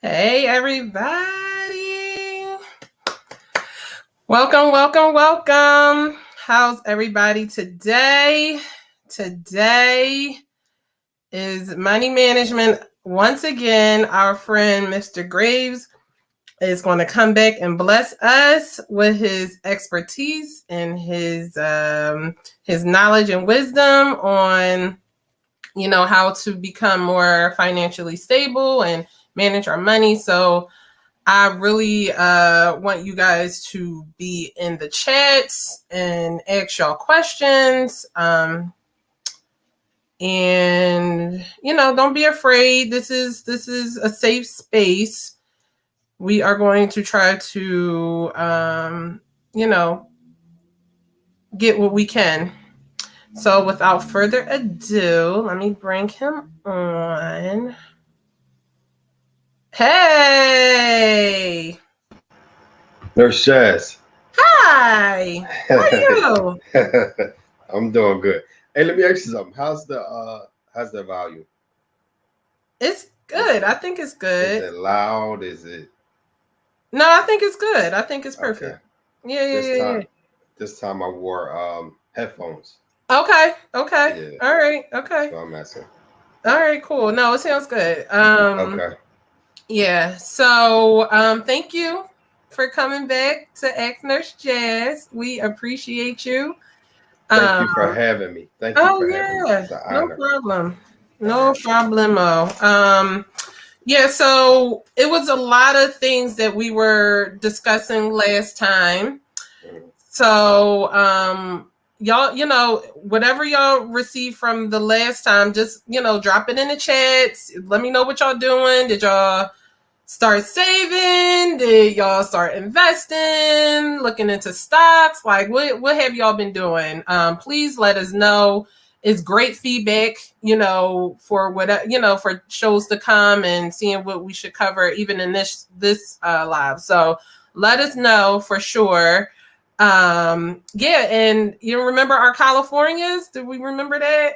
Hey, everybody. Welcome, welcome, welcome. How's everybody today? Today is money management. Once again, our friend Mr. Graves is going to come back and bless us with his expertise and his knowledge and wisdom on how to become more financially stable and manage our money. So I really want you guys to be in the chats and ask y'all questions. And don't be afraid. This is a safe space. We are going to try to get what we can. So without further ado, let me bring him on. Hey! Nurse Jazz. Hi! How are you? I'm doing good. Hey, let me ask you something. How's the volume? It's Is good. I think it's is good. it loud? Is it No, I think it's good. I think it's okay? perfect. Yeah, yeah, This yeah, time yeah. this time I wore headphones. Okay, okay. Yeah, All right, okay. so I'm asking. All right, cool. No, it sounds good. Okay. Yeah. So, thank you for coming back to Ask Nurse Jazz. We appreciate you. Thank Um, you for having me. Thank you oh for having me. yeah, It's an no honor. problem. All No right. problemo. Yeah, so it was a lot of things that we were discussing last time. Mhm. So, y'all, whatever y'all received from the last time, just, drop it in the chats. Let me know what y'all doing. Did y'all start saving? Did y'all start investing? Looking into stocks? Like, what have y'all been doing? Please let us know. It's great feedback, for what for shows to come and seeing what we should cover, even in this live. So let us know for sure. Yeah, and you remember our Californias? Did we remember that?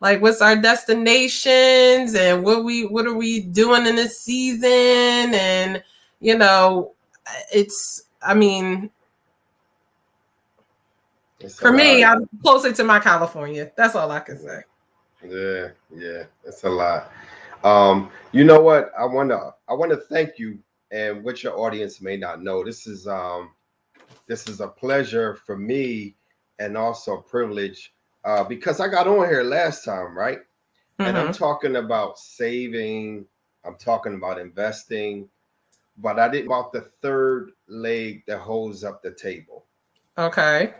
Like, what's our destinations and what are we doing in this season? And it's, I mean, It's a for me, lot. I'm closer to my California. That's all I can say. Yeah, yeah. It's a lot. You know what? I wanna thank you, and what your audience may not know. This is a pleasure for me, and also a privilege, because I got on here last time, right? And I'm Mm-hmm. talking about saving, I'm talking about investing, but I didn't about the third leg that holds up the table Okay.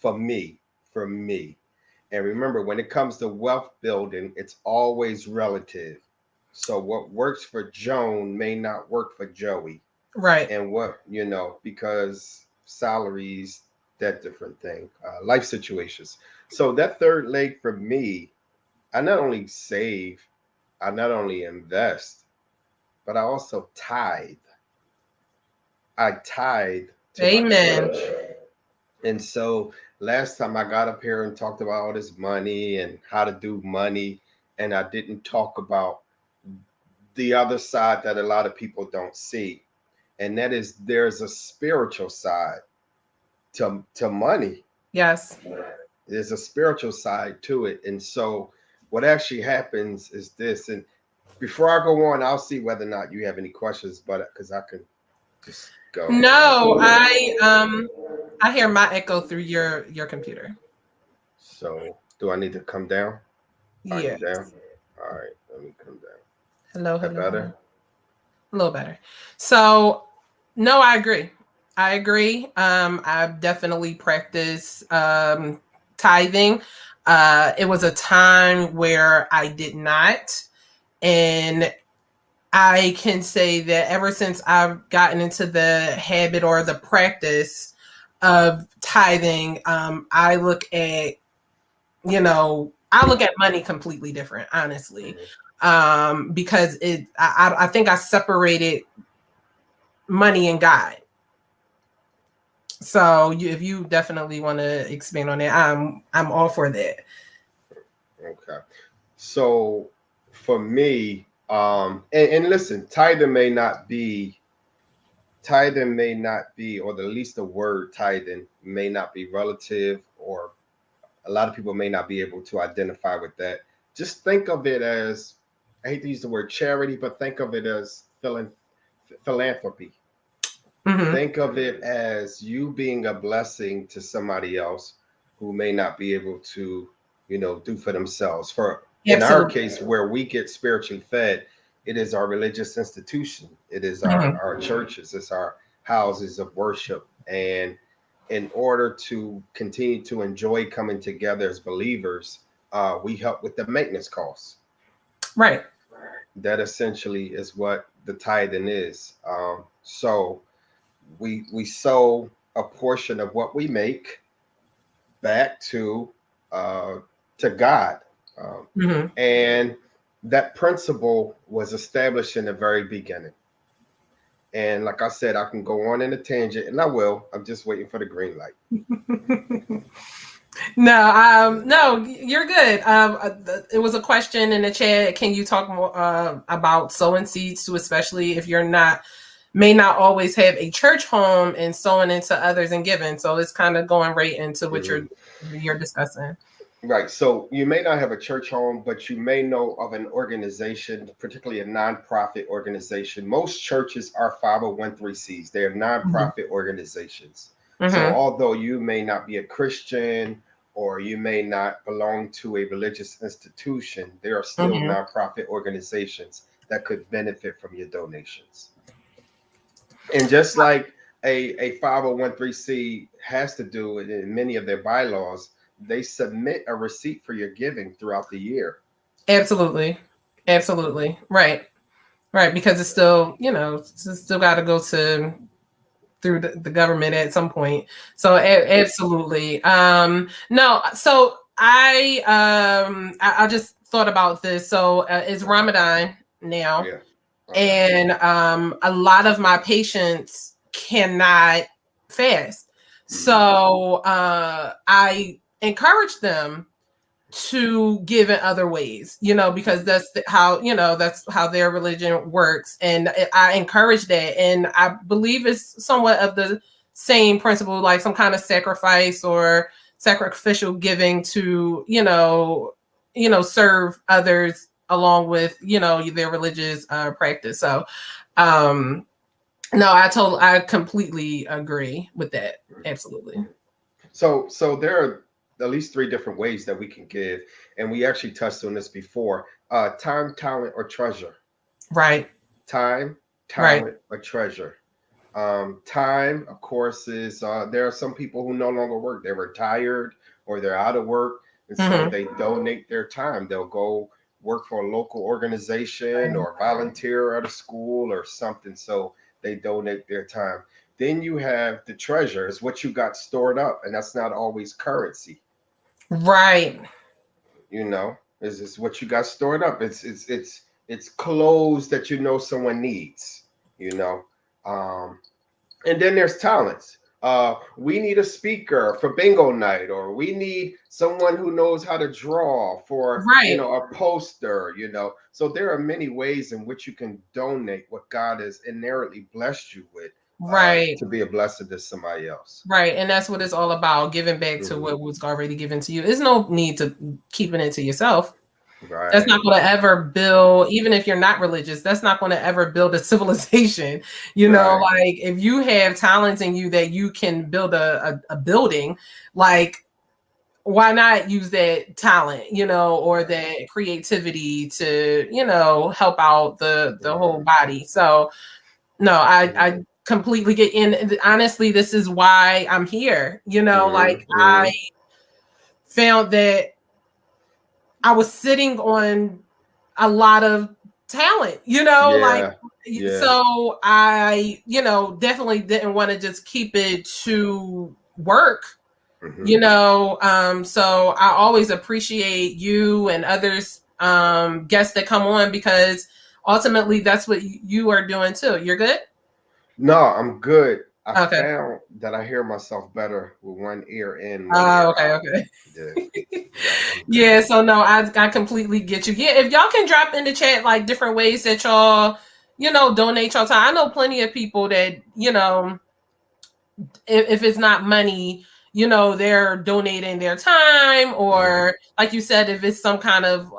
for me, for me. And remember, when it comes to wealth building, it's always relative. So what works for Joan may not work for Joey. Right. And because salaries, that different thing, life situations. So that third leg for me, I not only save, I not only invest, but I also tithe. I tithe to my Amen. church. And so last time I got up here and talked about all this money and how to do money, and I didn't talk about the other side that a lot of people don't see. And that is, there's a spiritual side to money. Yes. There's a spiritual side to it. And so what actually happens is this, and before I go on, I'll see whether or not you have any questions, but because I can just go. No, I hear my echo through your computer. So do I need to come down? Are you Yeah. down? All right, let me come down. Hello, That hello, hello. better? A little better. So, no, I agree. I agree. I've definitely practiced tithing. It was a time where I did not. And I can say that ever since I've gotten into the habit or the practice of tithing, I look at money completely different, honestly. Mhm. Because I think I separated money and God. So if you definitely want to expand on that, I'm all for that. Okay. So for me, And listen, tithing may not be, or at least the word tithing may not be relative, or a lot of people may not be able to identify with that. Just think of it as, I hate to use the word charity, but think of it as philanthropy. Mm-hmm. Think of it as you being a blessing to somebody else who may not be able to, do for themselves. For in our Absolutely. case, where we get spiritually fed, it is our religious institution. It is our Mm-hmm. our churches. It's our houses of worship. And in order to continue to enjoy coming together as believers, we help with the maintenance costs. Right. That essentially is what the tithing is. So we sow a portion of what we make back uh, to God, um, Mm-hmm. and that principle was established in the very beginning. And like I said, I can go on in a tangent, and I will. I'm just waiting for the green light. No, no, you're good. It was a question in the chat. Can you talk more about sowing seeds to, especially if you're not, may not always have a church home, and sowing into others and giving. So it's kind of going right into what Mhm. you're discussing. Right. So you may not have a church home, but you may know of an organization, particularly a nonprofit organization. Most churches are 501(c)(3)s. They're Mm-hmm. nonprofit organizations. So Mm-hmm. although you may not be a Christian or you may not belong to a religious institution, there are still Mm-hmm. nonprofit organizations that could benefit from your donations. And just like a 501(c) has to do in many of their bylaws, they submit a receipt for your giving throughout the year. Absolutely. Absolutely. Right. Right. Because it's still, it's still got to go to through the government at some point. So absolutely. No, so I just thought about this. So it's Ramadan now, Yeah. Okay. and a lot of my patients cannot fast. Mm-hmm. So I encourage them to give in other ways, because that's how their religion works. And I encourage that. And I believe it's somewhat of the same principle, like some kind of sacrifice or sacrificial giving to, serve others along with, their religious practice. So, um, no, I completely agree with that. Absolutely. So there are at least three different ways that we can give, and we actually touched on this before. Time, talent, or treasure. Right. Time, Right. talent, or treasure. Time, of course, is there are some people who no longer work. They're retired or they're out of work, and so Mm-hmm. they donate their time. They'll go work for a local organization Right. or volunteer at a school or something. So they donate their time. Then you have the treasure, is what you got stored up, and that's not always currency. Right. Is what you got stored up. It's clothes that someone needs. You know. Um, and then there's talents. We need a speaker for bingo night, or we need someone who knows how to draw for, Right. a poster. So there are many ways in which you can donate what God has inherently blessed you with, Right. to be a blessing to somebody else. Right. And that's what it's all about, giving back to Mhm. what was already given to you. There's no need to keeping it to yourself. That's not Right. going to ever build, even if you're not religious, that's not going to ever build a civilization. Right. Like if you have talents in you that you can build a building, like why not use that talent, or Right. that creativity to, help out the whole Mhm. body. So no, I Mhm. completely get in. Honestly, this is why I'm here. Like Mhm. I Mhm. found that I was sitting on a lot of talent, like Yeah. Yeah. so I, definitely didn't want to just keep it to work, Mhm. so I always appreciate you and others guests that come on, because ultimately that's what you are doing too. You're good? No, I'm good. I Okay. found that I hear myself better with one ear in, one ear Okay, out. okay. Yeah, yeah, I'm good. Yeah, so no, I completely get you. Yeah, if y'all can drop in the chat like different ways that y'all, donate your time. I know plenty of people that, if it's not money, they're donating their time, Hmm. or like you said, if it's some kind of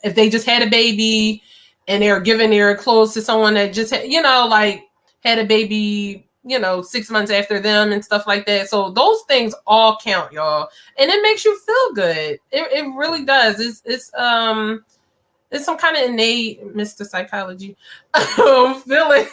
if they just had a baby and they're giving their clothes to someone that just like had a baby 6 months after them and stuff like that. So those things all count, y'all, and it makes you feel good. It really does. It's some kind of innate, Mr. Psychology, feeling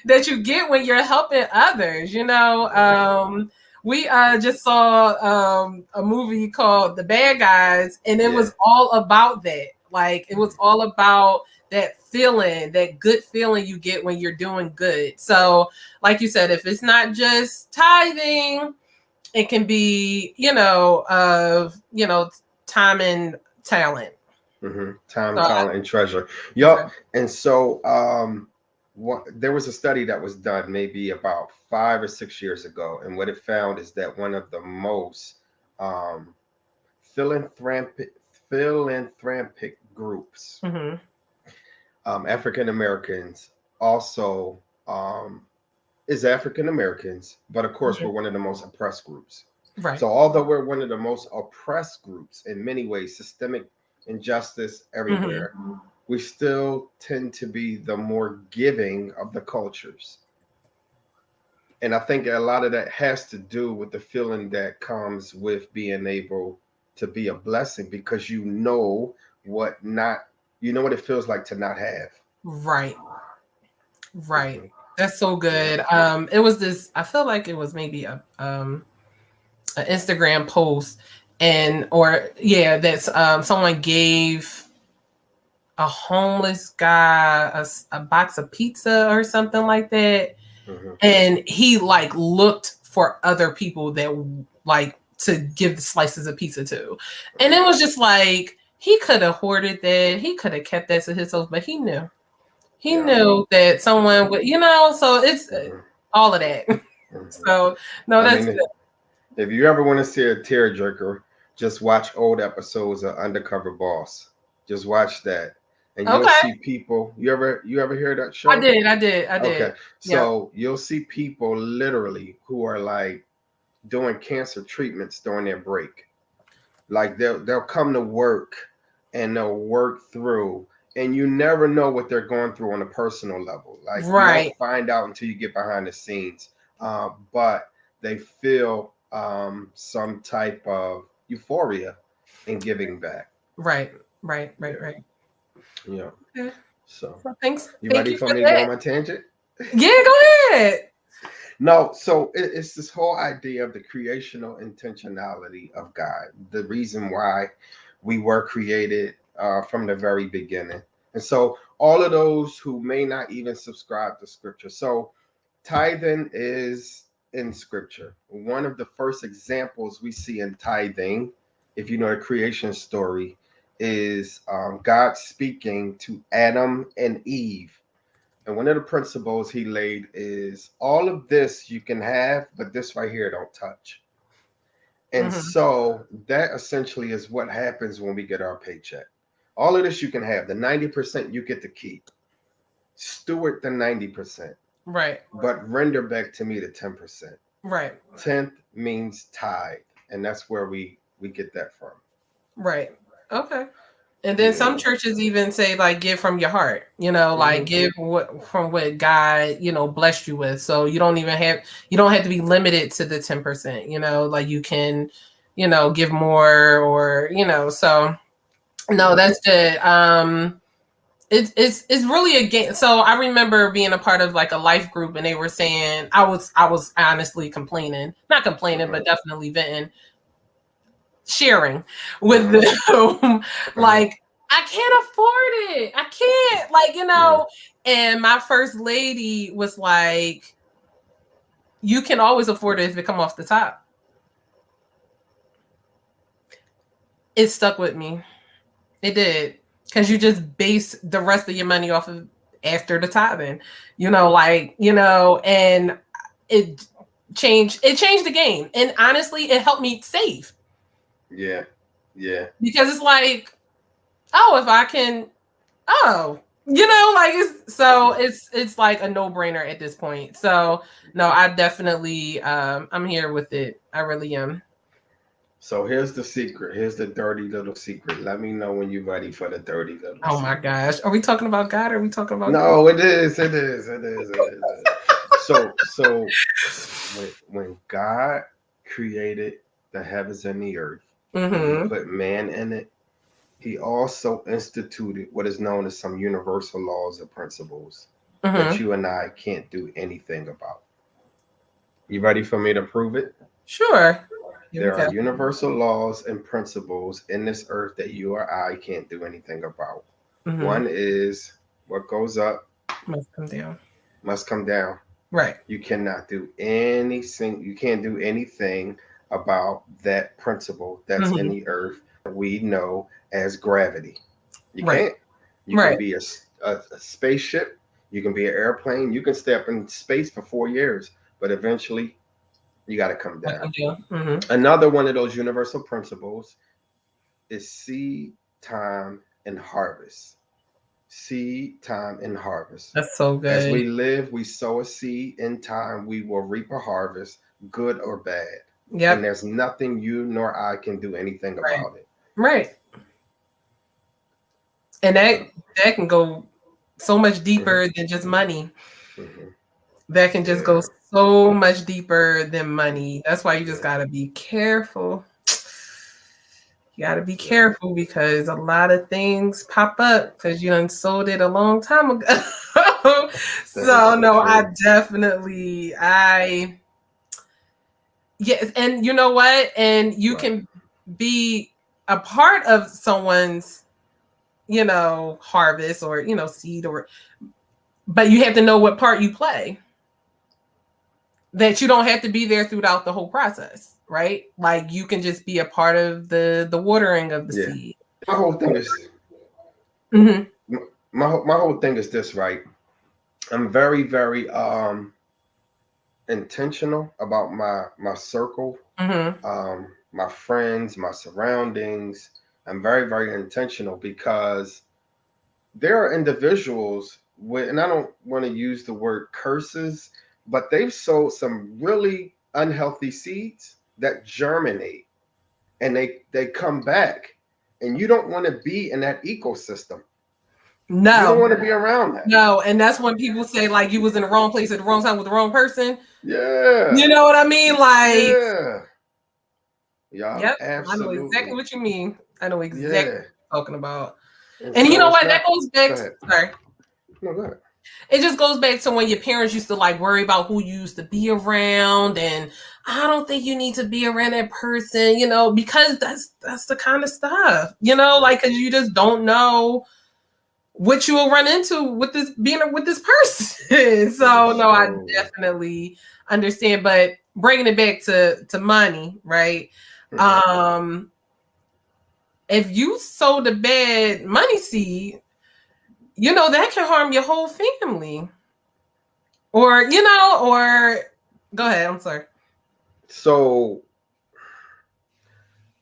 that you get when you're helping others. Yeah. We just saw a movie called The Bad Guys, and it Yeah. was all about that. Like, it was all about that feeling, that good feeling you get when you're doing good. So, like you said, if it's not just tithing, it can be, time and talent. Time, So, talent, and treasure. Yup. And so, there was a study that was done maybe about 5 or 6 years ago, and what it found is that one of the most um, philanthropic philanthropic groups, mhm. African Americans, also is African Americans, but of course we're Mhm. one of the most oppressed groups. Right. So although we're one of the most oppressed groups in many ways, systemic injustice Mhm. everywhere, we still tend to be the more giving of the cultures. And I think a lot of that has to do with the feeling that comes with being able to be a blessing, because what not you know what it feels like to not have. Right. Right. Hmm. That's so Yeah. good. It was this. I feel like it was maybe a an Instagram post, and or yeah, that's someone gave a homeless guy a box of pizza or something like that, Hmm. and he like looked for other people that like to give the slices of pizza to, and it was just like he could have hoarded that, he could have kept that to himself, but he Yeah. knew that someone would, so it's Hmm. all of that. Hmm. So no, I that's mean, good. if you ever want to see a tearjerker, just watch old episodes of Undercover Boss. Just watch that, and you'll Okay, see people. You ever hear that I show? did, I Okay, did. Yeah. so you'll see people literally who are like doing cancer treatments during their break. Like they'll come to work and they'll work through, and you never know what they're going through on a personal level. Like you don't Right, find out until you get behind the scenes. But they feel some type of euphoria in giving back. right, right, right, Yeah, right. yeah. Okay. So Well, thanks. you Thank ready you for for me to go that. on my tangent? Yeah, go ahead. No, so it's this whole idea of the creational intentionality of God, the reason why we were created from the very beginning. And so, all of those who may not even subscribe to scripture. So, tithing is in scripture. One of the first examples we see in tithing, if you know the creation story, is God speaking to Adam and Eve, and one of the principles he laid is all of this you can have, but this right here don't touch. And Hmm. so that essentially is what happens when we get our paycheck. All of this you can have, the 90% you get to keep. Steward the 90%, Right, but render back to me the 10%. right, Tenth means tithe, and that's where we get that from. right. Okay. And then some Yeah. churches even say like give from your heart, like Hmm. give from what God, blessed you with. So you don't have to be limited to the 10%, like you can, give more or, so no, Yeah. that's good. It's really a game. So I remember being a part of like a life group, and they were saying I was honestly complaining, not complaining, Hmm. but definitely venting, sharing with Hmm. them, Uh-huh. like I can't afford it. I can't, like, Yeah. And my first lady was like, "You can always afford it if it come off the top." It stuck with me. It did, because you just base the rest of your money off of after the tithing, and it changed the game. And honestly, it helped me save. Yeah. Yeah. Because it's like, oh, if I can, oh, like it's like a no-brainer at this point. So no, I definitely I'm here with it. I really am. So here's the secret. Here's the dirty little secret. Let me know when you're ready for the dirty little Oh my secret. gosh. Are we talking about God or are we talking about God? No, it is. It is. It is. It is. It is. So when God created the heavens and the earth, and He Mm-hmm. put man in it, He also instituted what is known as some universal laws or principles that Mm-hmm. you and I can't do anything about. You ready for me to prove it? Sure. Here we There are go. universal laws and principles in this earth that you or I can't do anything about. Mm-hmm. One is what goes up Must come down. must come down. Right. You cannot do anything, you can't do anything about that principle that's in Mm-hmm. the earth that we know as gravity. You Right. can't. You can Right. be a spaceship, you can be an airplane, you can stay up in space for 4 years, but eventually you got to come Must down. come down. Mm-hmm. Another one of those universal principles is seed time and harvest. Seed time and harvest. That's so As good. we live, we sow a seed. In time, we will reap a harvest, good or bad. And Yep. there's nothing you nor I can do anything Right. about it. Right. And Uh, that can go so much mhm, deeper than just money. mhm. That can just Yeah, go so much deeper than money. That's why you just yeah, gotta be careful. You gotta be yeah. careful because a lot of things pop up because you done sold it a long time ago. That is So so no, I true. definitely I yes, and you know what? And you Right. can be a part of someone's, harvest or seed or but you have to know what part you play. That you don't have to be there throughout the whole process, right? Like you can just be a part of the watering of the Yeah. seed. My whole thing is Mm-hmm. my whole thing is this, right? I'm very, very intentional about my circle, Mm-hmm. my friends, my surroundings. I'm very, very intentional because there are individuals with, and I don't want to use the word curses, but they've sowed some really unhealthy seeds that germinate and they come back, and you don't want to be in that ecosystem. You don't No, want to be around that. no, and that's when people say like you was in the wrong place at the wrong time with the wrong person. You Yeah, know what I mean? Like, yeah, yeah. I'm yep, I know exactly absolutely, what you mean. I know exactly yeah. what you're talking about. And And you so know it's what? That not. goes Go back. ahead. Sorry. No, go ahead. It just goes back to when your parents used to like worry about who you used to be around, and I don't think you need to be around that person, because that's the kind of stuff, Yeah, like because you just don't know what you will run into with this being with this person. that So is no, I so. definitely understand, but bringing it back to money, right? Mhm. Um, if you sow the bad money seed, that can harm your whole family. Or go ahead. I'm sorry. So,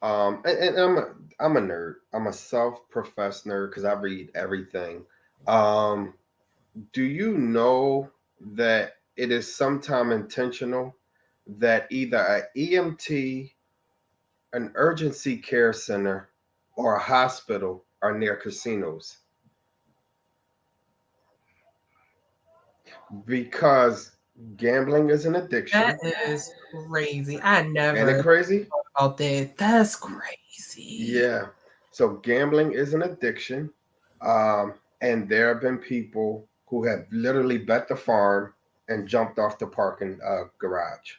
and I'm a nerd. I'm a self-professed nerd because I read everything. Um, do you know that it is sometime intentional that either a EMT, an urgency care center, or a hospital are near casinos? Because gambling is an That addiction. is crazy. I Ain't it never crazy? thought about that. That's crazy. Yeah. So gambling is an addiction. And there have been people who have literally bet the farm and jumped off the parking garage.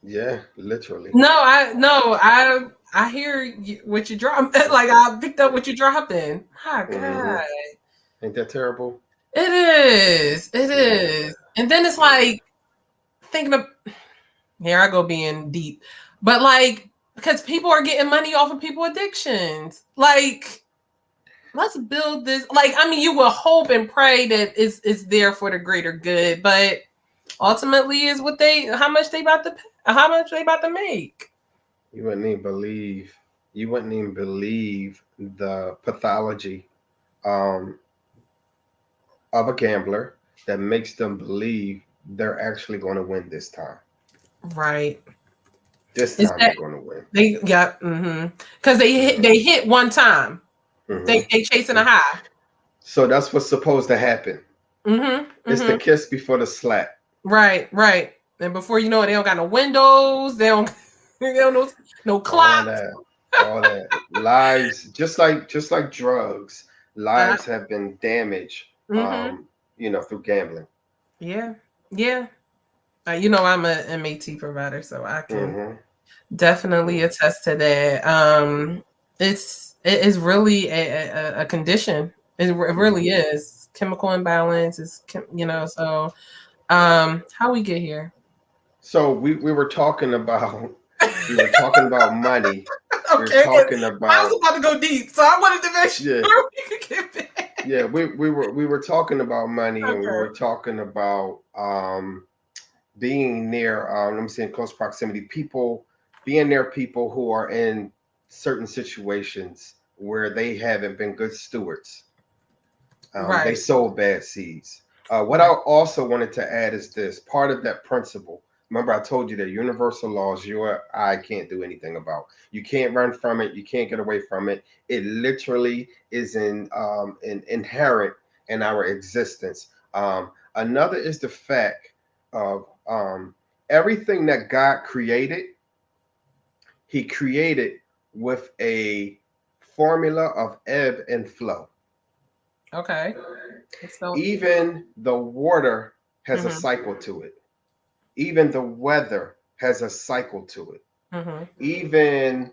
Yeah, literally. No, I hear what you drop. Like I picked up what you dropping. My Hmm. God, Ain't that terrible? it is. It Yeah, is. And then it's yeah. like thinking of here I go being deep, but like because people are getting money off of people addictions. Like, let's build this. Like, I mean, you will hope and pray that it's there for the greater good, but ultimately is what how much they about to make. You wouldn't even believe. You wouldn't even believe the pathology um, of a gambler that makes them believe they're actually going to win this time. Right. This Is time that they're going to win. Because they hit one time. Mm-hmm. They chasing a high. So that's what's supposed to happen. It's the kiss before the slap. Right. And before you know it, they don't got no windows. They don't no clocks. All that. Lives, just like drugs, lives have been damaged. Through gambling. Yeah. I'm a MAT provider, so I can definitely attest to that. It is really a condition. It really is chemical imbalance. So how we get here? So we were talking about money. Okay, We were talking I about was about to go deep, so I wanted to make sure we could get back. Yeah, we were talking about money, and we Okay. were talking about being near. Let me say in close proximity, being near people who are in certain situations where they haven't been good stewards. They Right. sowed bad seeds. What I also wanted to add is this: part of that principle. Remember, I told you that universal laws you or I can't do anything about. You can't run from it. You can't get away from it. It literally is inherent in our existence. Another is the fact of everything that God created. He created with a formula of ebb and flow. Okay. Even the water has a cycle to it. Even the weather has a cycle to it. Even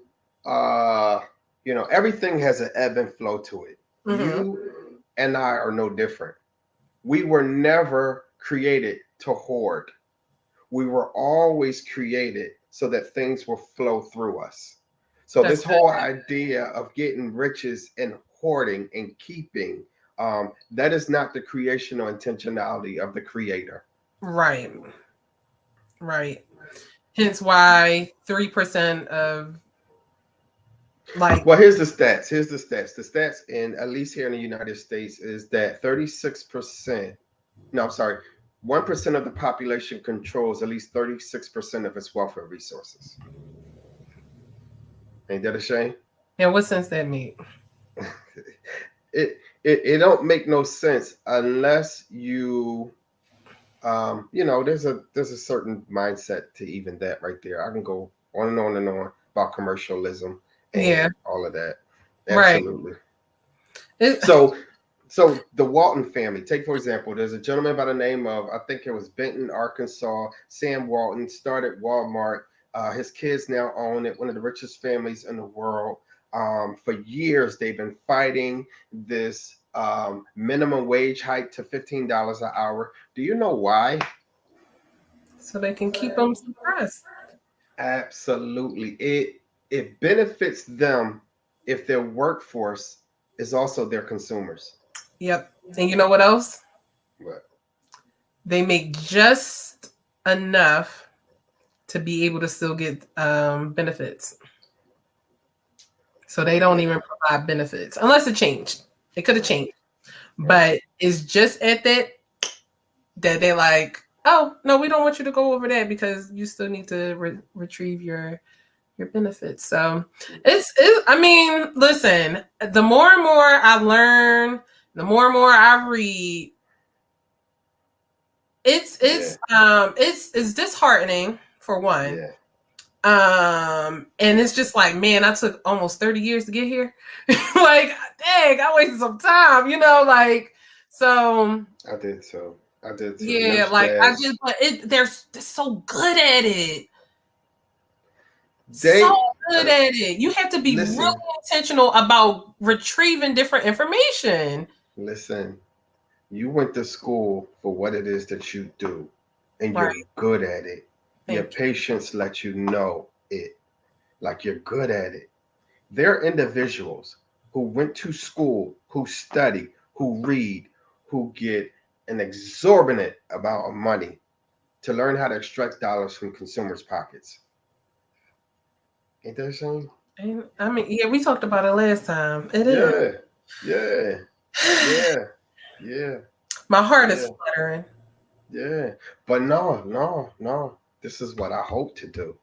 everything has an ebb and flow to it. You and I are no different. We were never created to hoard. We were always created so that things will flow through us. So That's this whole idea of getting riches and hoarding and keeping, that is not the creational intentionality of the creator. right. Hence why 3% of Well, here's the stats. The stats in at least here in the United States is that 36%. No, I'm sorry. 1% of the population controls at least 36% of its wealth and resources. Ain't that a shame? Yeah, what sense that make? It don't make no sense unless you there's a certain mindset to even that right there. I can go on and on and on about commercialism and all of that. Absolutely. Right. So the Walton family, take for example, there's a gentleman by the name of, I think it was Benton, Arkansas. Sam Walton started Walmart. His kids now own it, one of the richest families in the world. For years, they've been fighting this minimum wage hike to $15 an hour. Do you know why? So they can keep them suppressed. Absolutely. It benefits them if their workforce is also their consumers. Yep. And you know what else? What? They make just enough to be able to still get benefits. So they don't even provide benefits unless it changed. It could have changed. But it's just at that they're like, oh no, we don't want you to go over that because you still need to retrieve your benefits. So it's I mean, listen, the more and more I learn, the more and more I read, it's disheartening for one. Yeah. And it's just like, man, I took almost 30 years to get here. Like, dang, I wasted some time, so I did so. yeah, like I just, but they're so good at it. So good at it. You have to be really intentional about retrieving different information. Listen, you went to school for what it is that you do, and Right. you're good at it. Your patience lets you know it. like you're good at it. They're individuals who went to school, who study, who read, who get an exorbitant amount of money to learn how to extract dollars from consumers' pockets. Ain't that a shame? I mean, yeah, we talked about it last time. It is. Yeah, yeah, yeah, yeah, My heart is yeah, fluttering. yeah. But no, no, no. This is what I hope to do.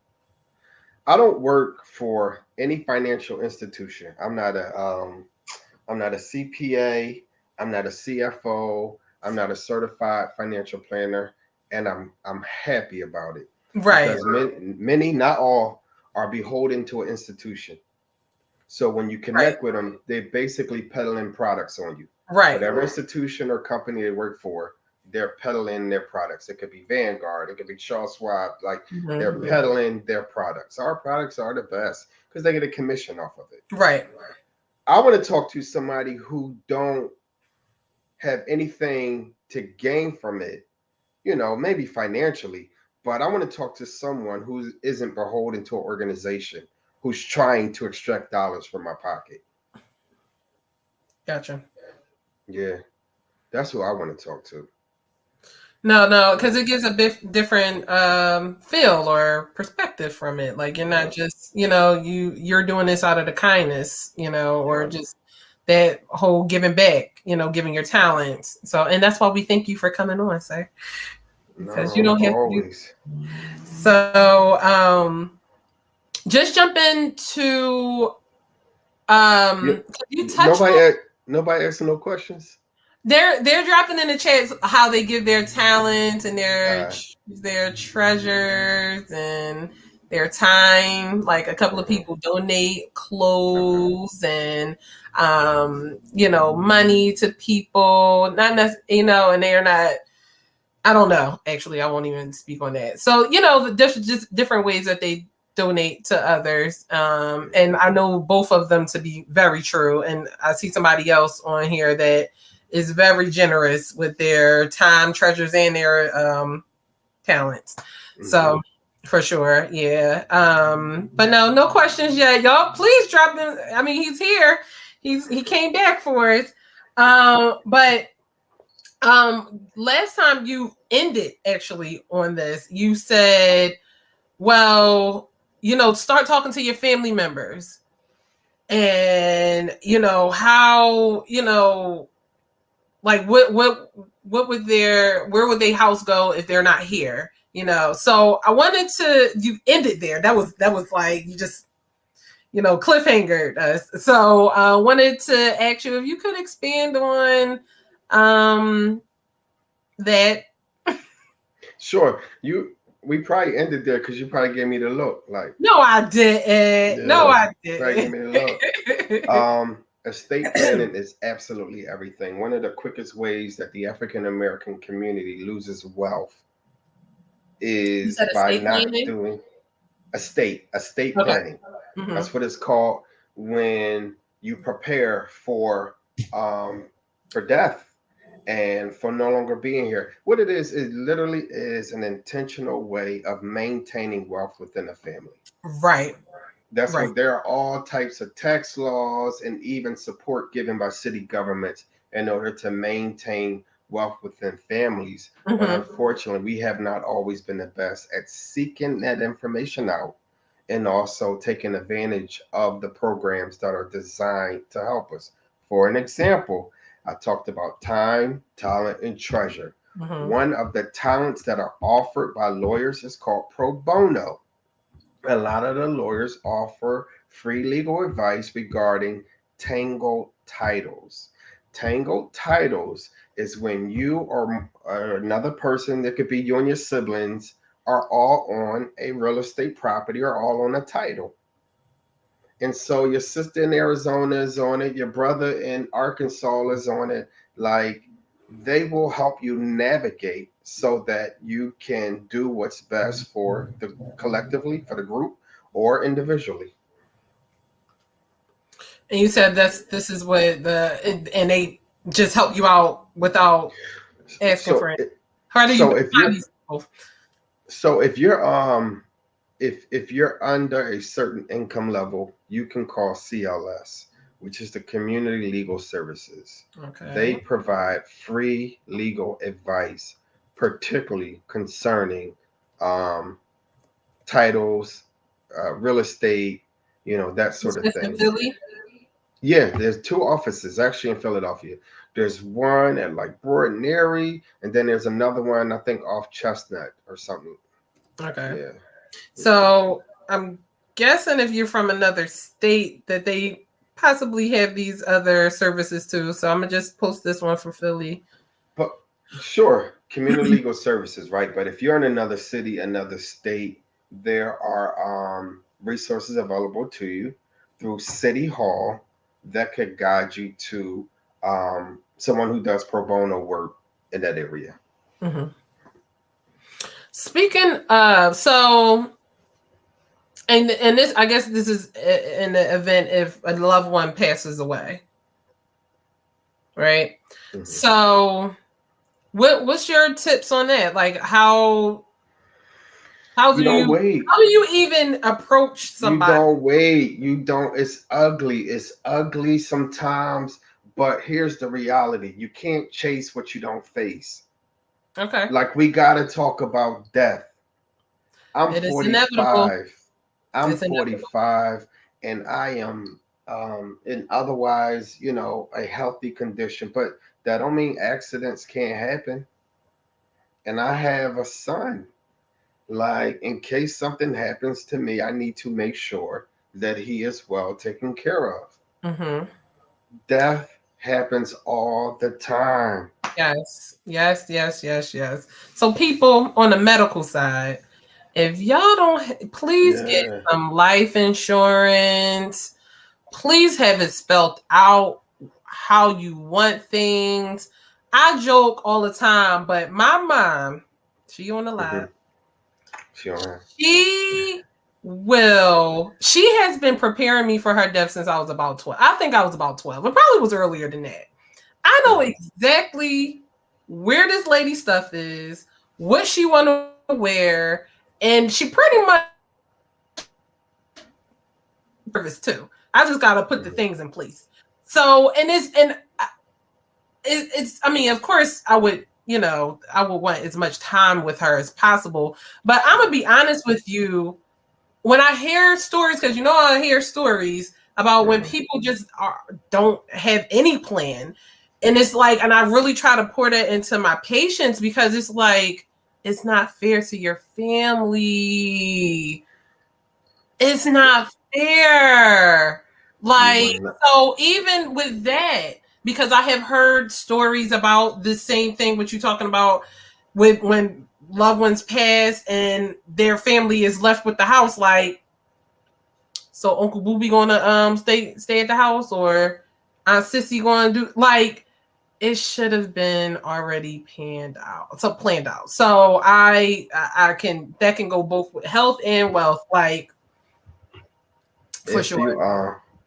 I don't work for any financial institution. I'm not a CPA. I'm not a CFO. I'm not a certified financial planner, and I'm happy about it Right, because many, not all, are beholden to an institution. So when you right, connect with them, they basically peddling products on you. right. Whatever institution or company they work for, they're peddling their products. It could be Vanguard, it could be Charles Schwab. Like they're Mhm. peddling their products. Our products are the best because they get a commission off of it. Right. I want to talk to somebody who don't have anything to gain from it, maybe financially, but I want to talk to someone who isn't beholden to an organization who's trying to extract dollars from my pocket. Gotcha. Yeah, that's who I want to talk to. No, because it gives a bit different feel or perspective from it. Like you're not Yeah, just, you're doing this out of the kindness, or yeah. just that whole giving back, giving your talents. So, and that's why we thank you for coming on, sir, because you No, don't have to do. always. So, just jump into You, can you touch nobody, on nobody asking no questions. they're dropping in the chats how they give their talents and Uh, their treasures and their time. Like a couple of uh-huh, people donate uh-huh. clothes and money to people. Not necessarily, and they're not. I don't know. Actually, I won't even speak on that. So just different ways that they donate to others. And I know both of them to be very true. And I see somebody else on here that is very generous with their time, treasures, and their talents. Mm-hmm. So for sure, yeah. But no questions yet, y'all. Please drop them. I mean, he's here. He came back for us. But last time you ended actually on this, you said, well, start talking to your family members and how, like what would where would their house go if they're not here? So I wanted to you ended there. That was like you just cliffhanger us. So I wanted to ask you if you could expand on that. Sure. We probably ended there because you probably gave me the look. Like, No, I didn't. No, yeah, I probably gave didn't. me the look. Estate planning is absolutely everything. One of the quickest ways that the African American community loses wealth You is said by estate not planning? doing estate Okay. planning. Mm-hmm. That's what it's called when you prepare um, for death and for no longer being here. What it is literally is an intentional way of maintaining wealth within a family. Right. That's Right. what there are all types of tax laws and even support given by city governments in order to maintain wealth within families. But Mm-hmm. unfortunately, we have not always been the best at seeking that information out and also taking advantage of the programs that are designed to help us. For an example, I talked about time, talent, and treasure. Mm-hmm. One of the talents that are offered by lawyers is called pro bono. A lot of the lawyers offer free legal advice regarding tangled titles. Tangled titles is when you or another person, that could be you and your siblings, are all on a real estate property or all on a title. And so your sister in Arizona is on it, your brother in Arkansas is on it. Like they will help you navigate so that you can do what's best for the collectively, for the group, or individually. And you said this is what and they just help you out without asking for So, it. How do you so if find you're, these people? so if you're if you're under a certain income level, you can call CLS, which is the Community Legal Services. They Okay. provide free legal advice, particularly concerning um, titles, real estate, that Is sort of this in thing. Philly? Yeah, there's two offices actually in Philadelphia. There's one at like Broadnary, and then there's another one I think off Chestnut or something. Okay. Yeah, yeah. So I'm guessing if you're from another state that they possibly have these other services too. So I'm gonna just post this one for Philly. But sure, community legal services, right? But if you're in another city, another state, there are resources available to you through City Hall that could guide you to someone who does pro bono work in that area. Mm-hmm. Speaking of, so and this, I guess this is in the event if a loved one passes away, right? Mhm. So what's your tips on that? Like how You do don't you wait. how do you even approach You somebody? don't wait. You don't. It's ugly. It's ugly sometimes. But here's the reality: you can't chase what you don't face. Okay, Like we gotta talk about death. I'm it is inevitable. 45. I'm It's inevitable. 45, and I am in otherwise, a healthy condition. But that don't mean accidents can't happen. And I have a son. Like, in case something happens to me, I need to make sure that he is well taken care of. Mm-hmm. Death happens all the time. Yes, yes, yes, yes, yes. So people on the medical side, if y'all don't, please get Yeah. some life insurance. Please have it spelled out how you want things. I joke all the time, but my mom, she on the Hmm. live. Sure. She she has been preparing me for her death since I was about 12. I think I was about 12. It probably was earlier than that. I know Hmm. exactly where this lady stuff is, what she want to wear, and she pretty much service too. I just got to put the Hmm. things in place. So, it's I mean, of course I would, I would want as much time with her as possible, but I'm going to be honest with you, when I hear stories, because I hear stories about when Hmm. people just don't have any plan, and it's like, and I really try to pour that into my patients because it's like it's not fair to your family. It's not fair. You Like, will not. so even with that, because I have heard stories about the same thing, what you're talking about with when loved ones pass and their family is left with the house, like, so Uncle Booby gonna stay at the house, or Aunt Sissy gonna do, like, it should have been already planned out. So I can, that can go both with health and wealth, like, for If sure. you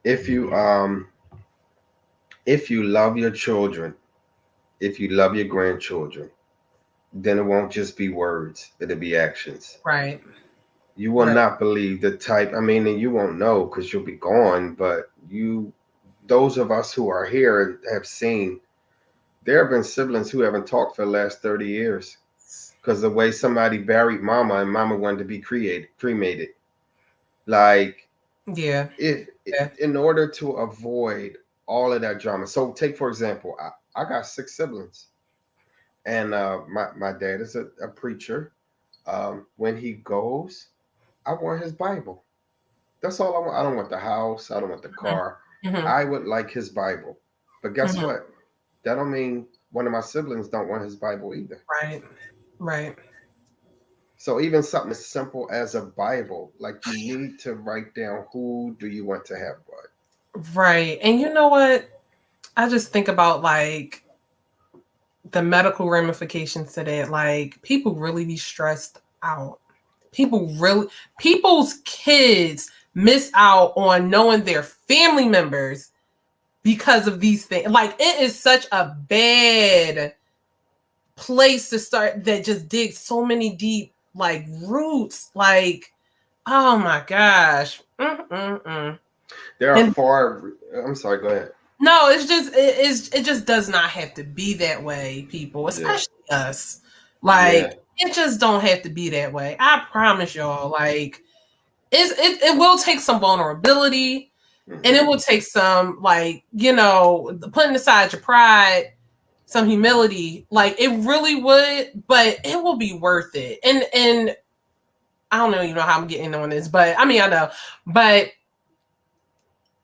if you um if you love your children, if you love your grandchildren, then it won't just be words, it'll be actions. Right. You will Right. not believe the type, I mean, and you won't know because you'll be gone, but those of us who are here have seen there have been siblings who haven't talked for the last 30 years because the way somebody buried mama and mama wanted to be cremated. Like, Yeah. Yeah. in order to avoid all of that drama. So take for example, I got 6 siblings, and my dad is a preacher. When he goes, I want his Bible. That's all I want. I don't want the house. I don't want the car. Mm-hmm. I would like his Bible. But guess Mm-hmm. what? That don't mean one of my siblings don't want his Bible either. Right. Right. So even something as simple as a Bible, like you need to write down who do you want to have what. Right. And you know what? I just think about, like, the medical ramifications to that. Like, people really be stressed out. People's kids miss out on knowing their family members because of these things. Like, it is such a bad place to start that just digs so many deep, like, roots. Like, Oh my gosh. Mm-mm-mm. There are And far. I'm sorry. Go ahead. no, it just does not have to be that way, people, Yeah. especially us. Yeah. Like it just don't have to be that way. I promise y'all. Like it will take some vulnerability, and it Hmm. will take some, like, putting aside your pride, some humility. Like it really would, but it will be worth it. And I don't even know how I'm getting on this, but I mean I know, but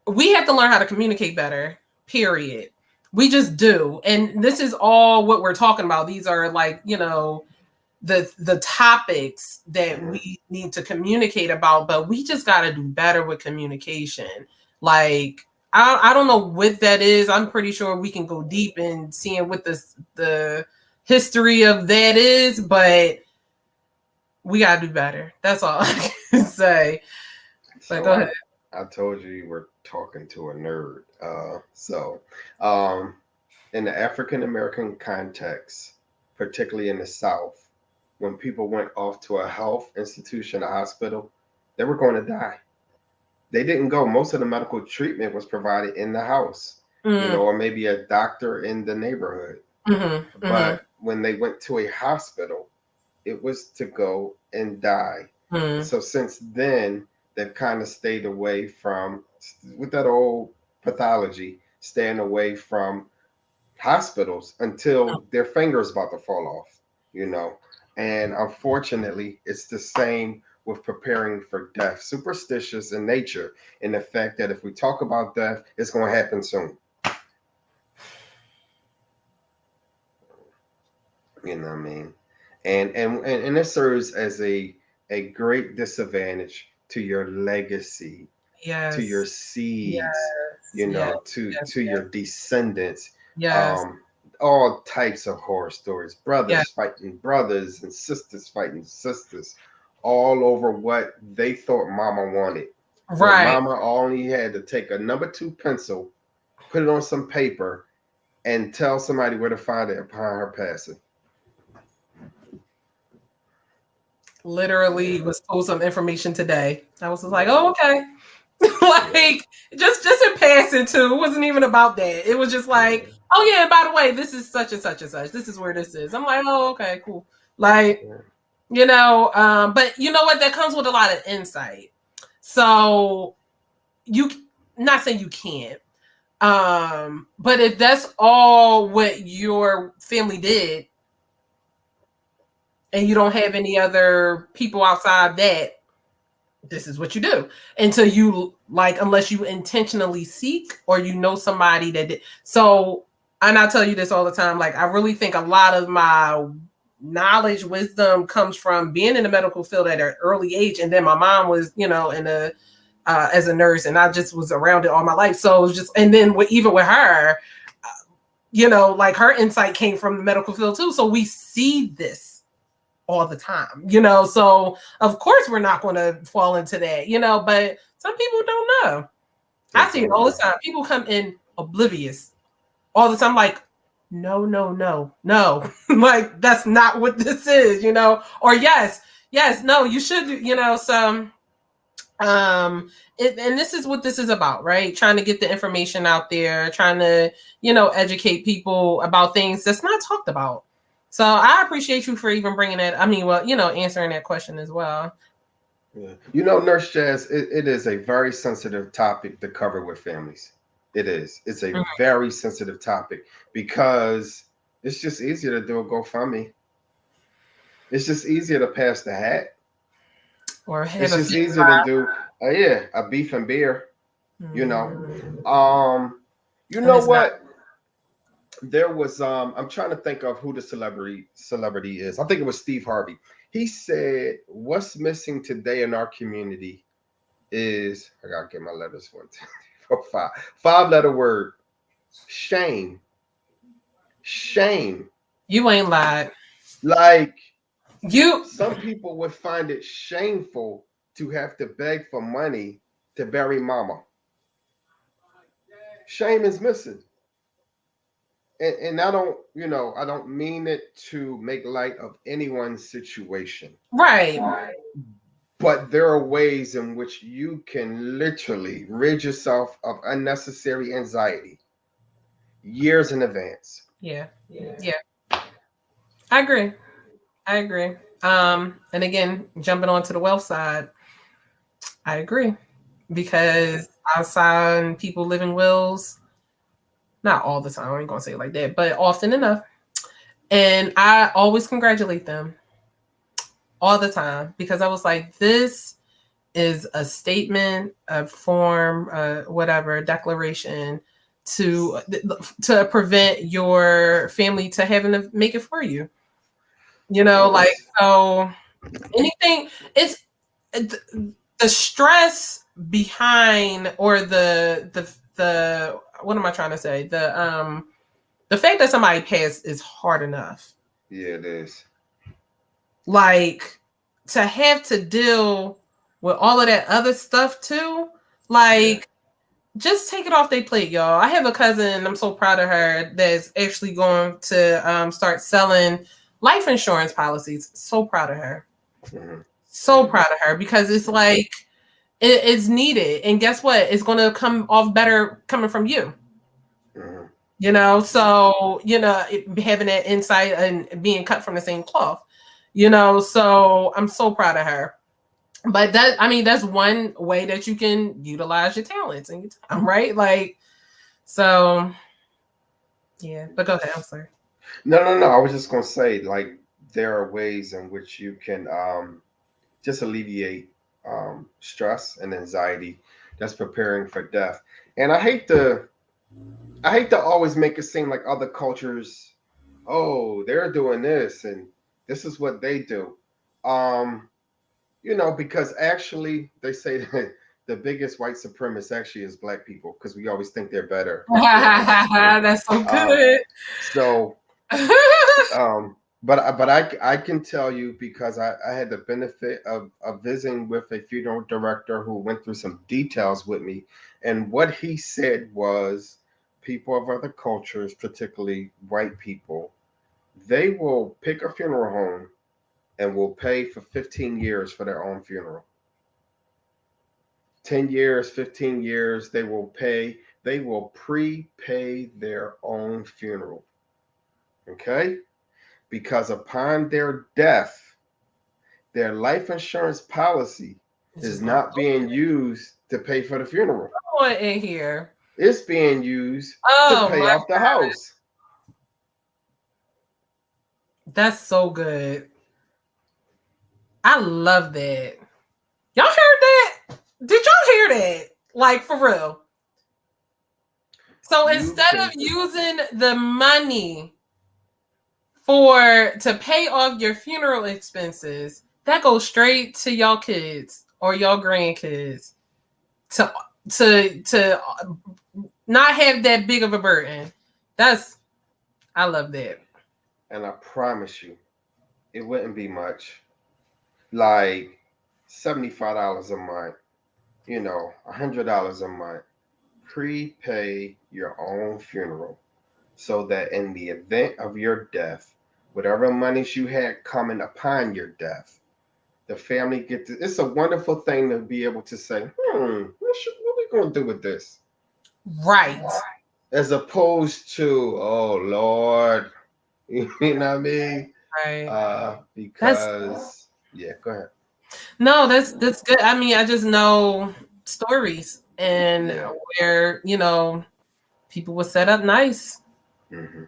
we have to learn how to communicate better, period. We just do. And this is all what we're talking about. These are, like, the topics that Hmm. we need to communicate about, but we just got to do better with communication. Like, I don't know what that is. I'm pretty sure we can go deep in seeing what the history of that is, but we got to do better. That's all I can say. But So go ahead. I told you were talking to a nerd. Um, in the African American context, particularly in the South, when people went off to a health institution, a hospital, they were going to die. They didn't go. Most of the medical treatment was provided in the house, Mm, or maybe a doctor in the neighborhood. mm-hmm, mm-hmm, But when they went to a hospital, it was to go and die. And mm. so since then, they've kind of stayed away from, with that old pathology, staying away from hospitals until their finger's about to fall off, you know. And unfortunately, it's the same with preparing for death. Superstitious in nature, in the fact that if we talk about death, it's going to happen soon. You know what I mean? And it serves as a great disadvantage to your legacy, to your Yes, seeds, yes, yes, yes, to your descendants. yes, Um, all types of horror stories, yes, brothers fighting brothers and sisters fighting sisters, all over what they thought mama wanted. When right. mama only had to take a number two pencil, put it on some paper, and tell somebody where to find it upon her passing. Literally Yeah, was told some information today. I was just like, yeah, oh, okay. yeah, Like, just in passing too. It wasn't even about that. It was just like, yeah, oh yeah, by the way, this is such and such and such. This is where this is. I'm like, oh, okay, cool. Like, yeah. but you know what? That comes with a lot of insight. So you, not saying you can't, but if that's all what your family did, and you don't have any other people outside that, this is what you do until you, like, unless you intentionally seek or somebody that did. So, and I tell you this all the time, like, I really think a lot of my knowledge, wisdom comes from being in the medical field at an early age. And then my mom was, in a as a nurse, and I just was around it all my life. So it was just, and then even with her, like, her insight came from the medical field too. So we see this all the time, so of course we're not going to fall into that, but some people don't know. They I see it don't all the know. time. People come in oblivious all the time, like, no, no, no, no. Like, that's not what this is, or yes, yes, no, you should, so and this is what this is about, right? Trying to get the information out there, trying to, educate people about things that's not talked about. So I appreciate you for even bringing that. I mean, well, answering that question as well. Yeah. Nurse Jazz, it is a very sensitive topic to cover with families. It is. It's a Mhm. very sensitive topic because it's just easier to do a GoFundMe. It's just easier to pass the hat. Or have It's a just few. easier to do, yeah, a beef and beer. You know, Mm, um, you and know it's not what? There was I'm trying to think of who the celebrity is. I think it was Steve Harvey. He said, "What's missing today in our community is I gotta get my letters one, two, three, four, five. 5 letter word. Shame. Shame. you ain't lied. Like You some people would find it shameful to have to beg for money to bury mama. Shame is missing. And I don't, I don't mean it to make light of anyone's situation. right. But there are ways in which you can literally rid yourself of unnecessary anxiety years in advance. Yeah. Yeah. I agree. I agree. And again, jumping onto the wealth side, I agree. Because I sign people living wills, not all the time, I ain't gonna say it like that, but often enough. And I always congratulate them all the time because I was like, this is a statement, a form, whatever, a declaration to prevent your family to having to make it for you. You know, like Yes. so anything it's the stress behind or the what am I trying to say? The fact that somebody passed is hard enough. Yeah, it is. Like to have to deal with all of that other stuff too, Yeah. like just take it off their plate, y'all. I have a cousin, I'm so proud of her, that's actually going to start selling life insurance policies. So proud of her. Mm-hmm. So Mm-hmm. proud of her because it's like it's needed. And guess what? It's going to come off better coming from you. Mm-hmm. You know, so, you know, having that insight and being cut from the same cloth, you know, so I'm so proud of her. But that, I mean, that's one way that you can utilize your talents and your time, right? Like, so yeah, but go ahead. I'm sorry. No, no, no. I was just gonna say, like, there are ways in which you can just alleviate stress and anxiety that's preparing for death. And I hate to always make it seem like other cultures, oh, they're doing this and this is what they do. Um, because actually they say that the biggest white supremacist actually is black people because we always think they're better than us. That's so Uh, good. so but I can tell you because I had the benefit of visiting with a funeral director who went through some details with me, and what he said was people of other cultures, particularly white people, they will pick a funeral home and will pay for 15 years for their own funeral. 10 years, 15 years, they will prepay their own funeral. Okay? Because upon their death, their life insurance policy It's is just gonna not being used to pay for the funeral. go in here. It's being used to Oh pay my, off the house. that's so good. I love that. Y'all heard that? Did y'all hear that? Like for real. So You instead of can, using the money for to pay off your funeral expenses, that goes straight to y'all kids or y'all grandkids to to not have that big of a burden. That's I love that. and I promise you, it wouldn't be much. Like $75 a month, $100 a month. Prepay your own funeral so that in the event of your death, whatever monies you had coming upon your death, the family get to. It's a wonderful thing to be able to say, what we gonna do with this, Right. as opposed to, oh Lord, you know what I mean? Right. That's Because yeah, go ahead. no, that's good. I mean, I just know stories and Yeah. where, you know, people were set up nice. Mm-hmm.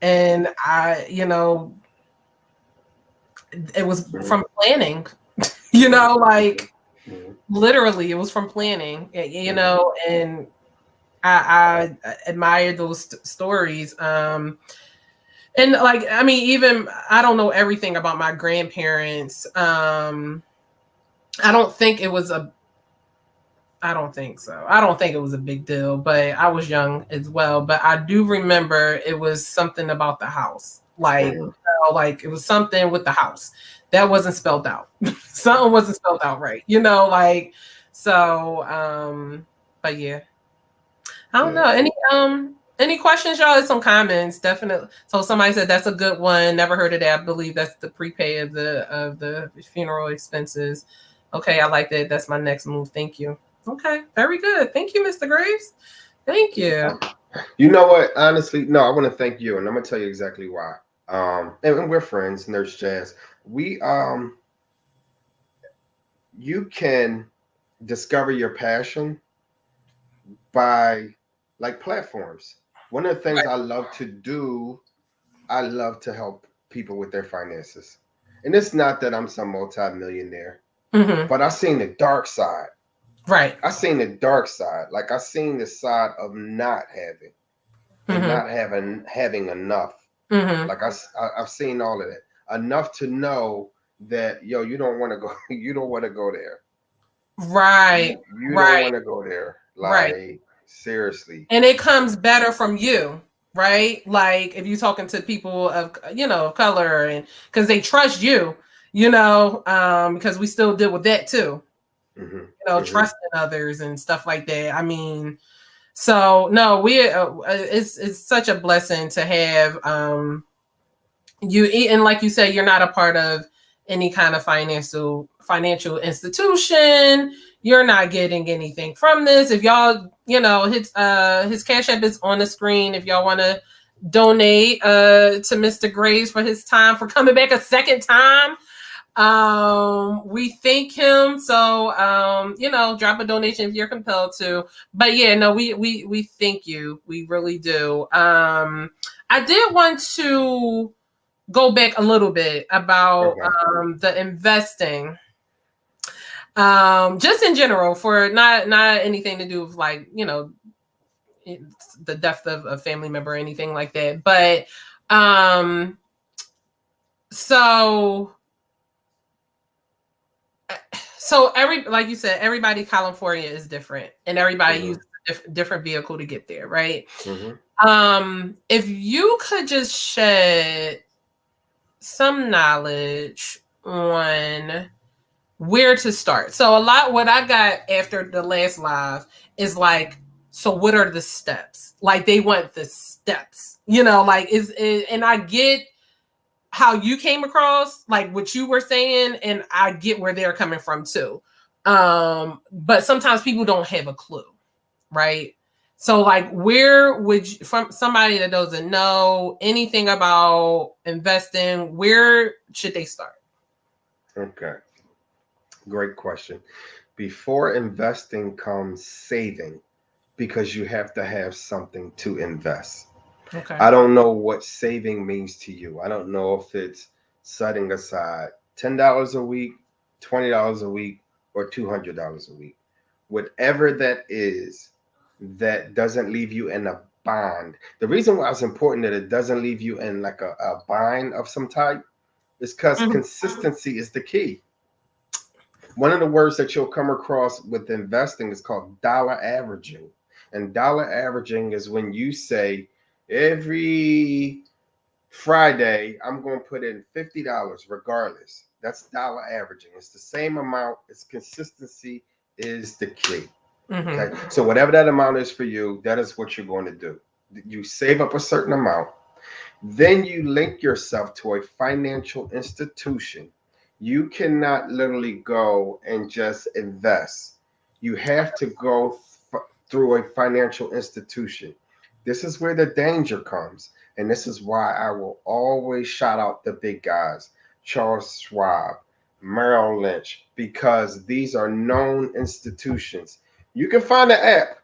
And it was Mm-hmm. from planning, you know, like Mm-hmm. literally it was from planning, Mm-hmm. and I admire those stories. And like, I mean, even I don't know everything about my grandparents. I don't think it was a I don't think so. I don't think it was a big deal, but I was young as well. But I do remember it was something about the house. Mm-hmm. Like it was something with the house that wasn't spelled out. Something wasn't spelled out right, you know, like so but yeah. I don't know. Yeah. Any questions, y'all? Some comments, definitely. So somebody said that's a good one. Never heard of that. I believe that's the prepay of the funeral expenses. Okay, I like that. That's my next move. Thank you. Okay, very good. Thank you, Mr. Graves. Thank you. You know what? Honestly, no, I want to thank you, and I'm gonna tell you exactly why. And we're friends, Nurse Jazz. We you can discover your passion by like platforms. One of the things I love to do, I love to help people with their finances. And it's not that I'm some multi-millionaire, Mm-hmm. but I seen the dark side. Right. I seen the dark side. Like I seen the side of not having and Mm-hmm. not having enough. Mm-hmm. Like I've seen all of that. Enough to know that you don't want to go you don't want to go there. Right. You don't Right. want to go there. Right. Like seriously. And it comes better from you, right? Like if you're talking to people of of color, and because they trust you, because we still deal with that too, Hmm. Hmm. trusting others and stuff like that. I mean, so no, it's such a blessing to have you, and like you said, you're not a part of any kind of financial institution. You're not getting anything from this. If y'all, his cash app is on the screen. If y'all want to donate to Mr. Graves for his time, for coming back a second time, we thank him. So drop a donation if you're compelled to. But yeah, no, we thank you. We really do. I did want to go back a little bit about Okay. the investing, just in general, for not anything to do with like the death of a family member or anything like that, but um so like you said, everybody California is different, and everybody Hmm. uses a different vehicle to get there, right? Hmm. If you could just shed some knowledge on where to start. So a lot what I got after the last live is like, so what are the steps? Like they want the steps, like and I get how you came across, like what you were saying, and I get where they're coming from too. But sometimes people don't have a clue, right? So like where would you, from somebody that doesn't know anything about investing, where should they start? Okay. Great question. Before investing comes saving because you have to have something to invest. Okay. I don't know what saving means to you. I don't know if it's setting aside $10 a week, $20 a week, or $200 a week. Whatever that is, that doesn't leave you in a bind. The reason why it's important that it doesn't leave you in like a bind of some type is because Mhm. consistency is the key. One of the words that you'll come across with investing is called dollar averaging. And dollar averaging is when you say, every Friday, I'm going to put in $50 regardless. That's dollar averaging. It's the same amount. It's consistency is the key. Okay. Mhm. So whatever that amount is for you, that is what you're going to do. You save up a certain amount, then you link yourself to a financial institution. You cannot literally go and just invest. You have to go through a financial institution. This is where the danger comes. And this is why I will always shout out the big guys, Charles Schwab, Merrill Lynch, because these are known institutions. You can find an app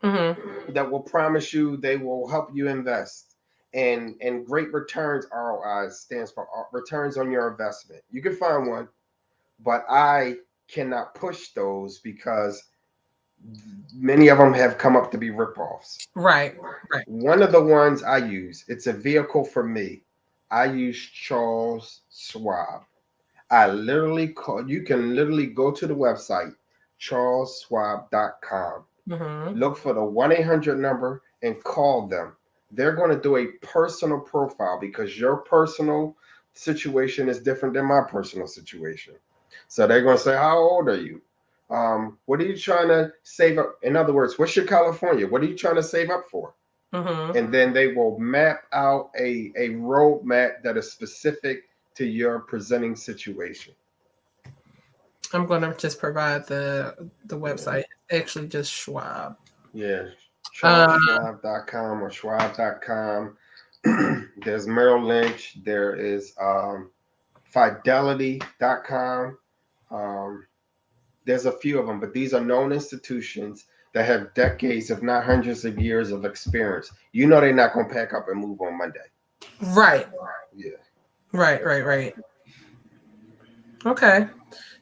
Mhm. that will promise you they will help you invest. And great returns, ROI stands for returns on your investment. You can find one, but I cannot push those because many of them have come up to be ripoffs. Right. Right. One of the ones I use, it's a vehicle for me. I use Charles Schwab. I literally call, you can literally go to the website, charlesschwab.com. Mhm. Look for the 1-800 number and call them. They're going to do a personal profile because your personal situation is different than my personal situation. So they're going to say, how old are you? What are you trying to save up? In other words, what's your California? What are you trying to save up for? Mhm. And then they will map out a roadmap that is specific to your presenting situation. I'm going to just provide the Yeah. website. Actually, just Schwab. Yeah. Uh, CharlesSchwab.com or Schwab.com. There's Merrill Lynch. There is Fidelity.com. Um, there's a few of them, but these are known institutions that have decades, if not hundreds of years of experience. You know they're not going to pack up and move on Monday. right, Yeah. right. Okay.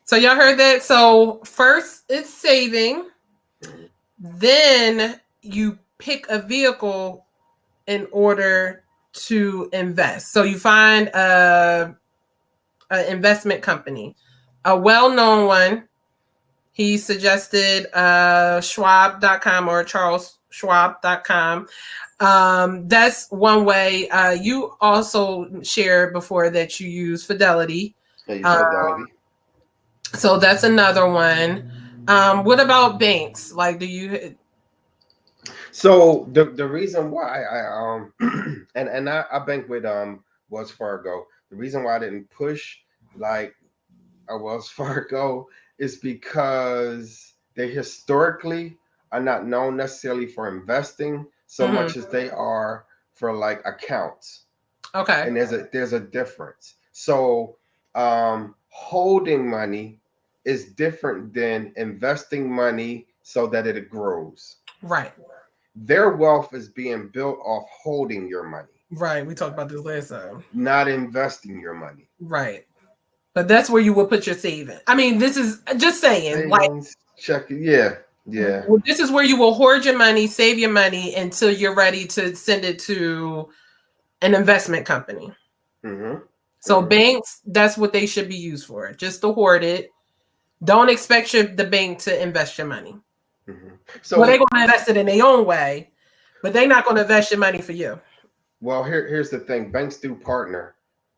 So y'all heard that. So first it's saving, Mhm. then you pick a vehicle in order to invest. So you find a investment company, a well-known one. He suggested Schwab.com or CharlesSchwab.com. That's one way. You also shared before that you use Fidelity. I use Uh, Fidelity. so that's another one. What about banks? Like, do you? So the reason why I bank with Wells Fargo. The reason why I didn't push like a Wells Fargo is because they historically are not known necessarily for investing so Mhm. much as they are for like accounts. Okay. And there's a difference. So holding money is different than investing money so that it grows. Right. Their wealth is being built off holding your money, Right. We talked about this last time. not investing your money. Right. But that's where you will put your saving. I mean, this is just saying, like, Savings, check it. Yeah, yeah. this is where you will hoard your money, save your money until you're ready to send it to an investment company. Mm-hmm. So Mm-hmm. banks, that's what they should be used for, just to hoard it. Don't expect the bank to invest your money. Mm-hmm. Well, they're So, going to invest it in their own way, but they're not going to invest your money for you. well, here's the thing: banks do partner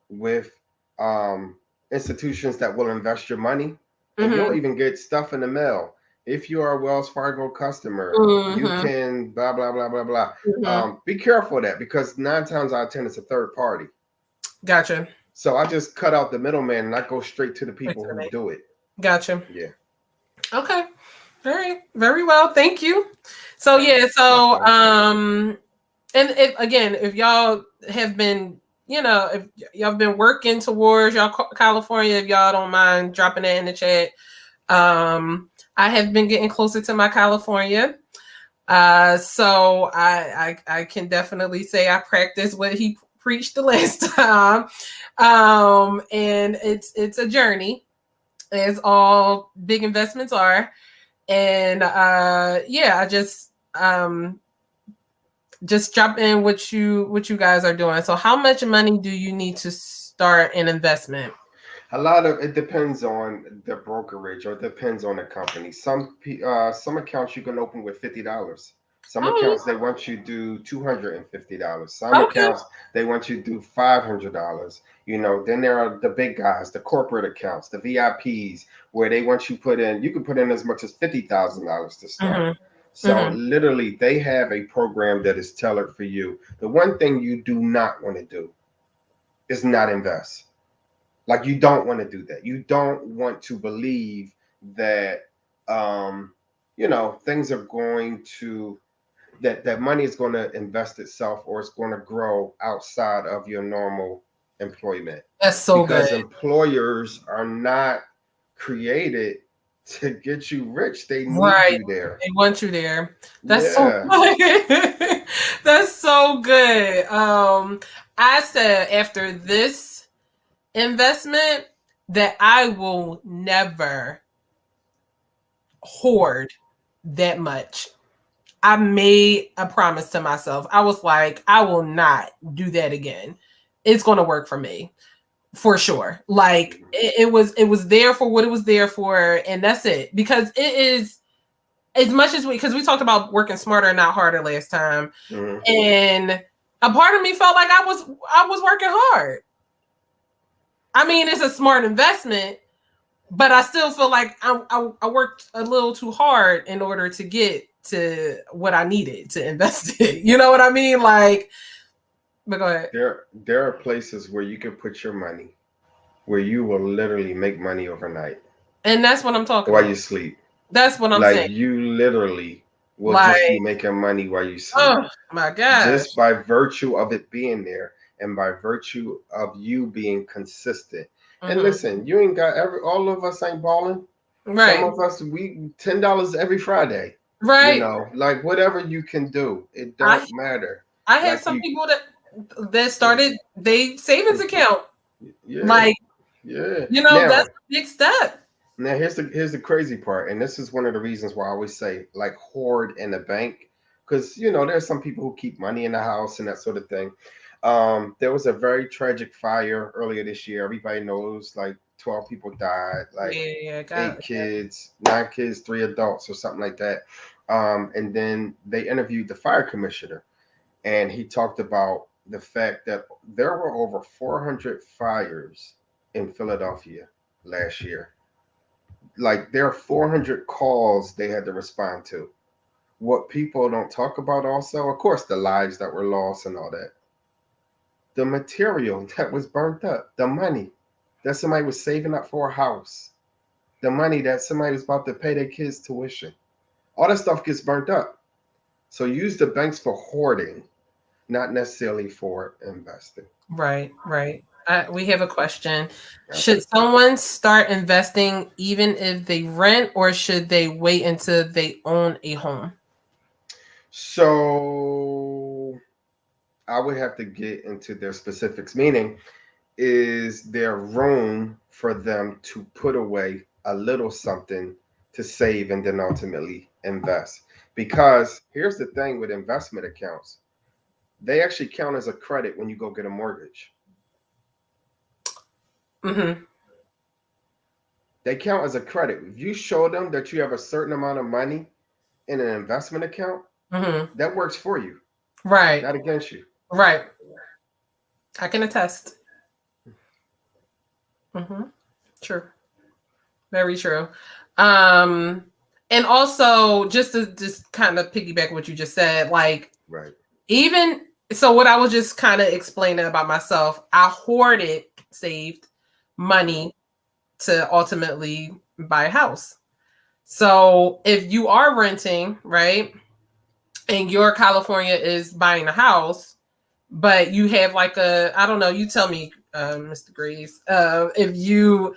with um, institutions that will invest your money, and you'll Mm-hmm. even get stuff in the mail. If you are a Wells Fargo customer, you Mm-hmm. can blah blah blah blah blah. Mm-hmm. Be careful of that because 9 times out of 10 it's a third party. Gotcha. So I just cut out the middleman and I go straight to the people who do it. Gotcha. Yeah. Okay. All right. Very well. Thank you. So yeah, My so pleasure. and if y'all have been, if y'all have been working towards y'all California, if y'all don't mind dropping that in the chat. I have been getting closer to my California. So I can definitely say I practiced what he preached the last time. And it's a journey, as all big investments are. And yeah, I just jump in what you guys are doing. So how much money do you need to start an investment? A lot of it depends on the brokerage or depends on the company. Some accounts you can open with $50. Some Oh, accounts they want you to do $250. Some okay. accounts they want you to do $500. Then there are the big guys, the corporate accounts, the VIPs, where they want you can put in as much as $50,000 to start. Mm-hmm. So Mm-hmm. literally, they have a program that is tailored for you. The one thing you do not want to do is not invest. Like you don't want to do that. You don't want to believe that things are going to that money is going to invest itself or it's going to grow outside of your normal employment That's so good. because employers are not created to get you rich. They need Right. you there. They want you there. That's so Yeah. good. That's so good. I said after this investment that I will never hoard that much. I made a promise to myself. I was like, I will not do that again. It's going to work for me for sure. Like it was there for what it was there for, and that's it. Because it is as much as because we talked about working smarter and not harder last time, Mhm. and a part of me felt like I was working hard. I mean, it's a smart investment, but I still feel like I worked a little too hard in order to get to what I needed to invest in. You know what I mean? Like, but go ahead. There are places where you can put your money where you will literally make money overnight. And that's what I'm talking while you about. sleep. That's what I'm Like saying. you literally will just be Like, making money while you sleep, oh my gosh. just by virtue of it being there and by virtue of you being consistent. And Hmm. listen, you ain't got every all of us ain't balling. Some Right. of us we $10 every Friday. You Right. know, like whatever you can do, it I don't matter. I have Like some you, people that started they savings account. yeah, Like, yeah. that's Now, a big step. here's the crazy part, and this is one of the reasons why I always say like hoard in the bank, because there's some people who keep money in the house and that sort of thing. There was a very tragic fire earlier this year. Everybody knows, like 12 people died, like Yeah, yeah, eight God. kids, nine kids, three adults, or something like that. And then they interviewed the fire commissioner, and he talked about the fact that there were over 400 fires in Philadelphia last year. Like there are 400 calls they had to respond to. What people don't talk about also, of course, the lives that were lost and all that, the material that was burnt up, the money that somebody was saving up for a house, the money that somebody was about to pay their kids tuition, all that stuff gets burnt up. So use the banks for hoarding, not necessarily for investing. Right, right. We have a question. Should Okay. someone start investing even if they rent, or should they wait until they own a home? So I would have to get into their specifics, meaning, is there room for them to put away a little something to save and then ultimately invest? Because here's the thing with investment accounts, they actually count as a credit when you go get a mortgage. Hmm. They count as a credit. If you show them that you have a certain amount of money in an investment account, Hmm. that works for you, Right, not against you. right. I can attest. Hmm. True. Very true. Um, and also just to just kind of piggyback what you just said, like, Right. even so, what I was just kind of explaining about myself, I hoarded, saved money to ultimately buy a house. So if you are renting, right, and your California is buying a house, but you have like I don't know, you tell me, Mr. Grace, if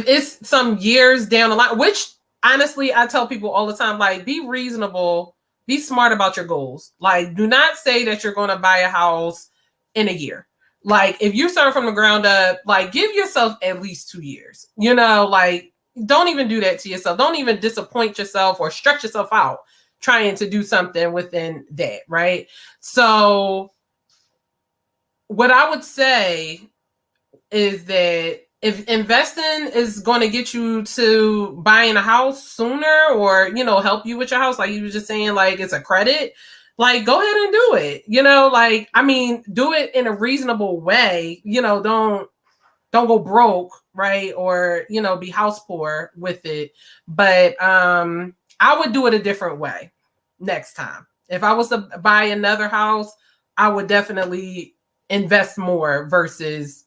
it's some years down the line, which honestly I tell people all the time, like, be reasonable, be smart about your goals. Like, do not say that you're going to buy a house in a year. Like, if you start from the ground up, like, give yourself at least 2 years. Like, don't even do that to yourself. Don't even disappoint yourself or stretch yourself out trying to do something within that, right? So what I would say is that if investing is going to get you to buying a house sooner, or help you with your house, like you were just saying, like it's a credit, like go ahead and do it. Like, I mean, do it in a reasonable way. Don't go broke, right? Or be house poor with it. But I would do it a different way next time. If I was to buy another house, I would definitely invest more versus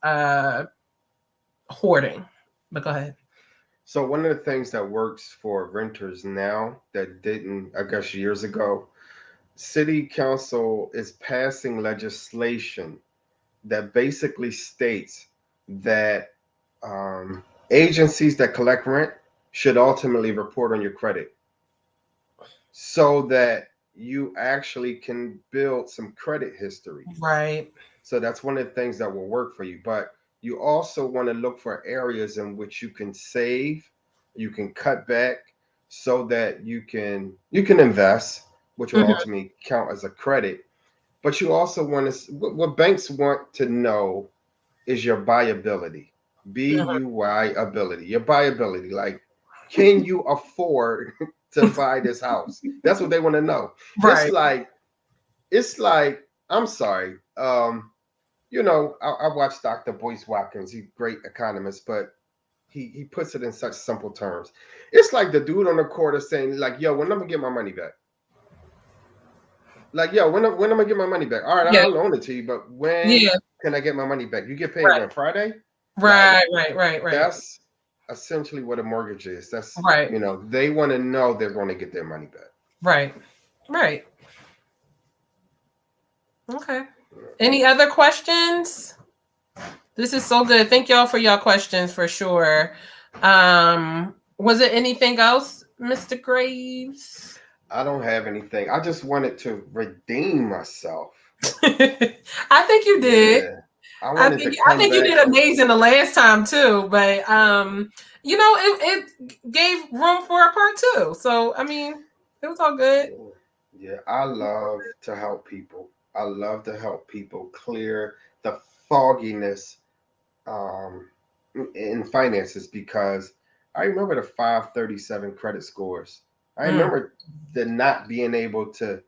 hoarding. But go ahead. So one of the things that works for renters now that didn't, I guess, years ago, city council is passing legislation that basically states that agencies that collect rent should ultimately report on your credit so that you actually can build some credit history. Right. So that's one of the things that will work for you. But you also want to look for areas in which you can save, you can cut back, so that you can invest, which will Mhm. ultimately count as a credit. But you also want to, what banks want to know is your buyability. Mhm. BUY ability. Your buyability. Like, can you afford to buy this house? That's what they want to know. It's Right. like, it's like, I'm sorry. I watched Dr. Boyce Watkins. He's a great economist, but he puts it in such simple terms. It's like the dude on the corner saying, like, yo, when I'm gonna get my money back? Like, yo, when I'm gonna get my money back? All right, Yeah. I'll loan it to you, but when Yeah. can I get my money back? You get paid Right. when? Friday? Like, Right. Right. Right. Right. that's essentially what a mortgage is. That's, Right. they want to know they're going to get their money back. Right. Right. Okay. Any other questions? This is so good. Thank y'all for y'all questions for sure. Was it anything else, Mr. Graves? I don't have anything. I just wanted to redeem myself. I think you did. Yeah. I wanted to I come think you back. did amazing the last time too, but it gave room for a part two. So I mean, it was all good. Yeah, I love to help people. I love to help people clear the fogginess um, in finances, because I remember the 537 credit scores. I Mm, remember the not being able to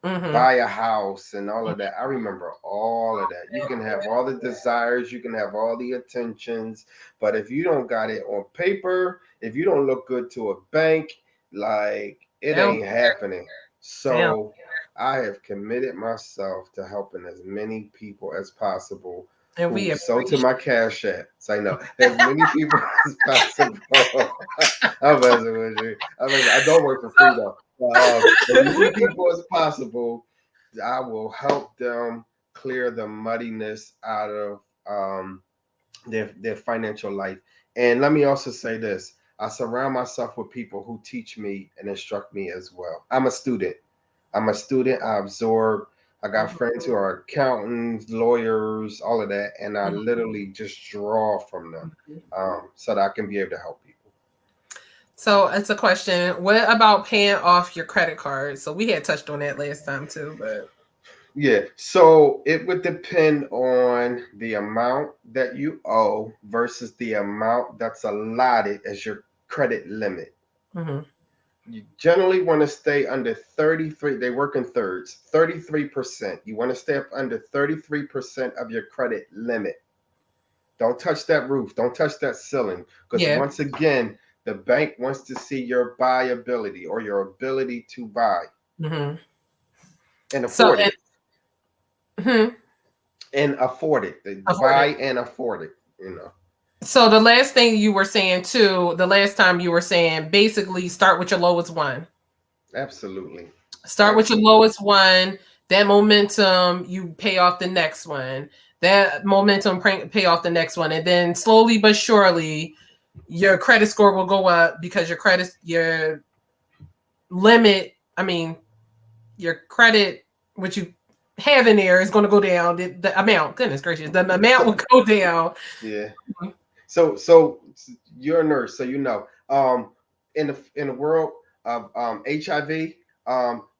mm-hmm. buy a house and all of that. I remember all of that. You can have all the desires, you can have all the attentions, but if you don't got it on paper, if you don't look good to a bank, like, it Down, ain't happening. down, So I have committed myself to helping as many people as possible and we who sold to appreciate. my cash app. So I know as many people as possible. I'm messing with you. I don't work for free though. As many people as possible, I will help them clear the muddiness out of their financial life. And let me also say this: I surround myself with people who teach me and instruct me as well. I'm a student. I'm a student. I absorb. I got friends who are accountants, lawyers, all of that, and I literally just draw from them, so that I can be able to help people. So it's a question. What about paying off your credit card? So we had touched on that last time too, but Yeah, so it would depend on the amount that you owe versus the amount that's allotted as your credit limit. mm-hmm. You generally want to stay under 33. They work in thirds, 33%. You want to stay up under 33% of your credit limit. Don't touch that roof. Don't touch that ceiling. Because Yeah. once again, the bank wants to see your buyability, or your ability to buy Mm-hmm. and So afford it. mm-hmm. And afford it. They Afford buy it. and afford it. So the last thing you were saying too, the last time you were saying basically start with your lowest one. Absolutely. Start with your Absolutely. lowest one. That momentum, you pay off the next one. That momentum pay off the next one, and then slowly but surely, your credit score will go up because your limit. I mean, your credit, what you have in there, is going to go down. The amount, goodness gracious, the amount So will go down. yeah. So you're a nurse, so in the world of HIV,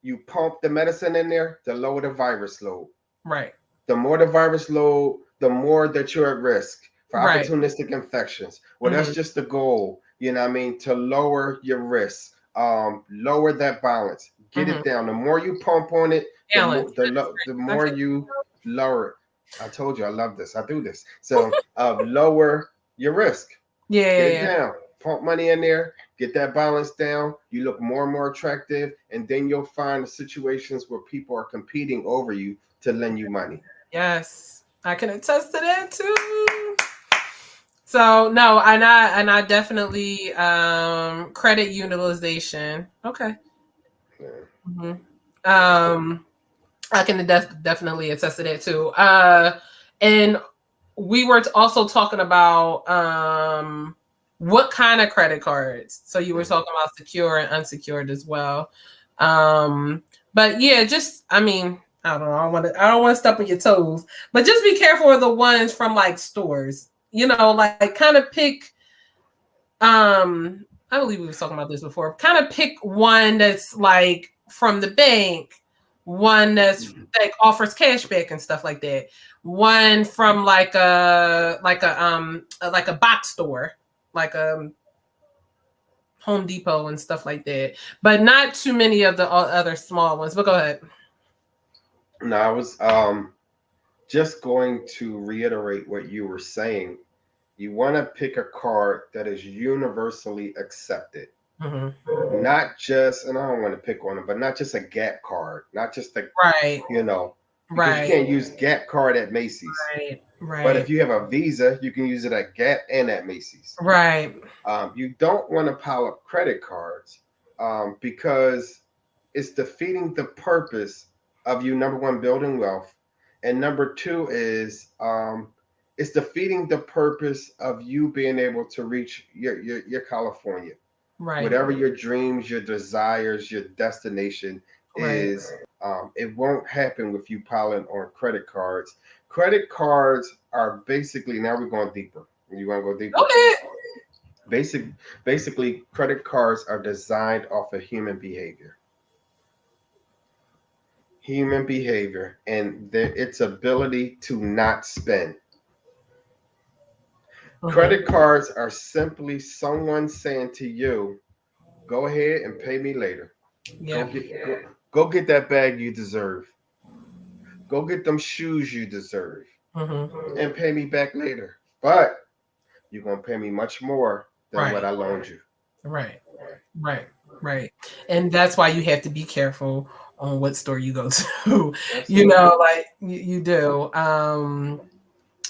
you pump the medicine in there to lower the virus load. Right. The more the virus load, the more that you're at risk for Right. opportunistic infections. Well, that's Mm-hmm. just the goal, what I mean, to lower your risk, lower that balance, get Mm-hmm. it down. The more you pump on it, the more Balance. the That's more it. you lower it. I told you I love this. I do this. So lower your risk. Yeah, Get yeah, it yeah. down. Pump money in there. Get that balance down. You look more and more attractive, and then you'll find the situations where people are competing over you to lend you money. Yes, I can attest to that too. So no, and I definitely credit utilization. Okay. Yeah. hmm Yeah. Um, I can definitely attest to that too. And we were also talking about what kind of credit cards. So you were Mhm. talking about secure and unsecured as well. But yeah, just I mean, I don't know. I don't want to step on your toes, but just be careful of the ones from like stores. Like kind of pick. I believe we were talking about this before. Kind of pick one that's like from the bank, one that's Mhm. that offers cashback and stuff like that. One from like a box store, like a Home Depot and stuff like that. But not too many of the other small ones. But go ahead. Now, I was just going to reiterate what you were saying. You want to pick a card that is universally accepted. Mm-hmm. Not just, and I don't want to pick on it, but not just a Gap card, not just a, Right. you know, because you Right. can't use Gap card at Macy's. Right. But Right. if you have a Visa, you can use it at Gap and at Macy's. Right. You don't want to pile up credit cards because it's defeating the purpose of you, number one, building wealth. And number two is it's defeating the purpose of you being able to reach your California. Right. Whatever your dreams, your desires, your destination Right. is, it won't happen with you piling on credit cards. Credit cards are basically, now we're going deeper. You want to go deeper? Okay. Basic, basically, credit cards are designed off of human behavior, and its ability to not spend. Mm-hmm. Credit cards are simply someone saying to you, "Go ahead and pay me later. Go Yeah. get go get that bag you deserve. Go get them shoes you deserve, Mm-hmm. and pay me back later. But you're gonna pay me much more than what Right. I loaned you." Right. Right. Right. And that's why you have to be careful on what store you go to. Absolutely. Like you do.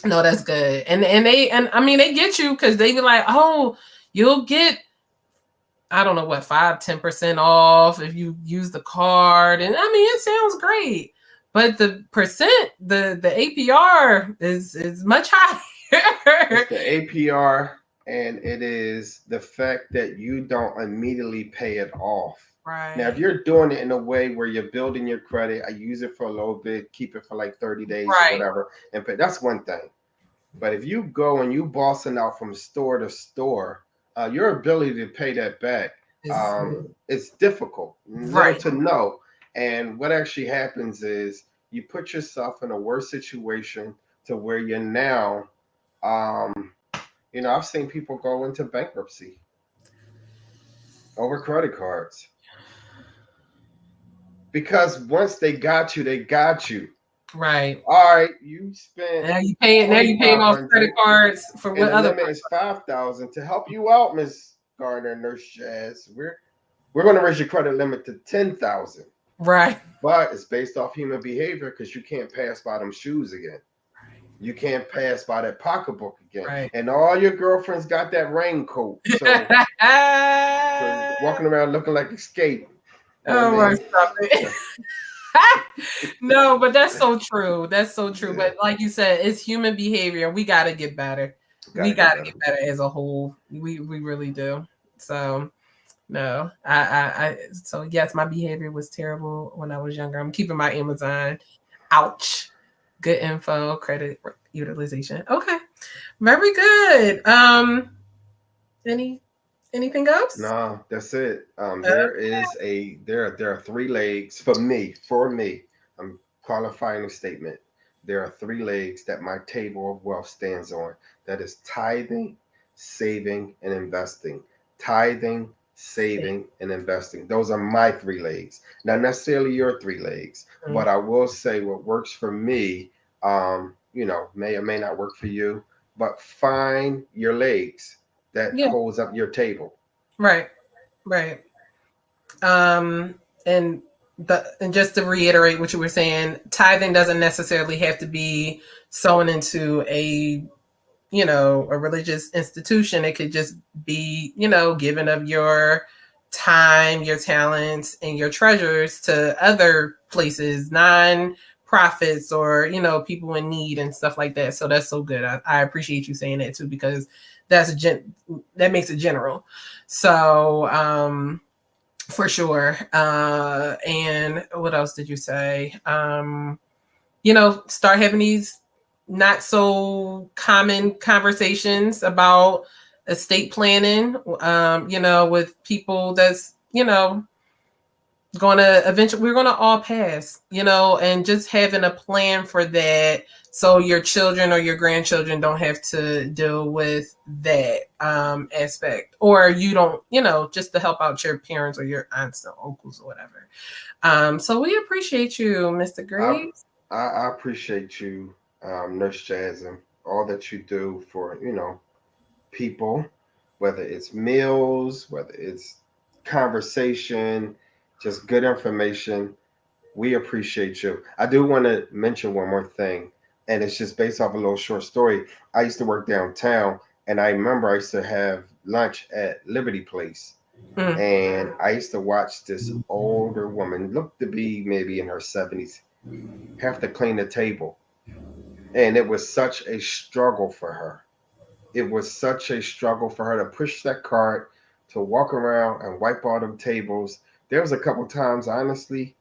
No, that's good. And I mean they get you because they be like, oh, you'll get, I don't know what, 5-10% off if you use the card. And I mean it sounds great. But the percent, the APR is much It's higher. the APR, and it is the fact that you don't immediately pay it off. Now, if Right. you're doing it in a way where you're building your credit, I use it for a little bit, keep it for like 30 days or Right. whatever, and pay, that's one thing. But if you go and you bossing out from store to store, your ability to pay that back, Is it's difficult, little right. to no. And what actually happens is you put yourself in a worse situation to where you're now, um, I've seen people go into bankruptcy over credit cards because once they got you, they got you. Right. All right, you spent Now you paying off credit 2,500 cards for and what the other limit is 5,000 to help you out, Miss Gardner, Nurse Jazz. We're going to raise your credit limit to 10,000, right. but it's based off human behavior because you can't pass by them shoes again. You can't pass by that pocketbook again, Right. and all your girlfriends got that raincoat, so walking around looking like Escape. You know what I Oh my, mean? stop it. No, but that's so true. That's so true. Yeah, But like you said, it's human behavior. We got to get better. We gotta get got to better. get better as a whole. We really do. So no, so yes, my behavior was terrible when I was younger. I'm keeping my Amazon. Ouch. Good info, credit utilization. Okay, very good. Any anything else? No, that's it. There are three legs for me. I'm qualifying the statement. There are three legs that my table of wealth stands on. That is tithing, saving, and investing. Tithing, saving, and investing. Those are my three legs. Not necessarily your three legs, but I will say what works for me, may or may not work for you. But find your legs that Yeah, holds up your table. right, right. Um, and and just to reiterate what you were saying, tithing doesn't necessarily have to be sown into a religious institution. It could just be, giving of your time, your talents, and your treasures to other places, non-profits, or people in need and stuff like that. So that's so good. I appreciate you saying that too, because that makes it general. So for sure. And what else did you say? Start having these not so common conversations about estate planning, with people that's, going to eventually, we're going to all pass, and just having a plan for that so your children or your grandchildren don't have to deal with that aspect, or you don't, just to help out your parents or your aunts and uncles or whatever. So we appreciate you, Mr. I Graves. I appreciate you, Nurse Jazz, and all that you do for people, whether it's meals, whether it's conversation, just good information. We appreciate you. I do want to mention one more thing. and it's just based off a little short story. I used to work downtown, and I remember I used to have lunch at Liberty Place, Mm. and I used to watch this older woman, looked to be maybe in her 70s, have to clean the table, and it was such a struggle for her. It was such a struggle for her to push that cart, to walk around and wipe all them tables. There was a couple times, honestly,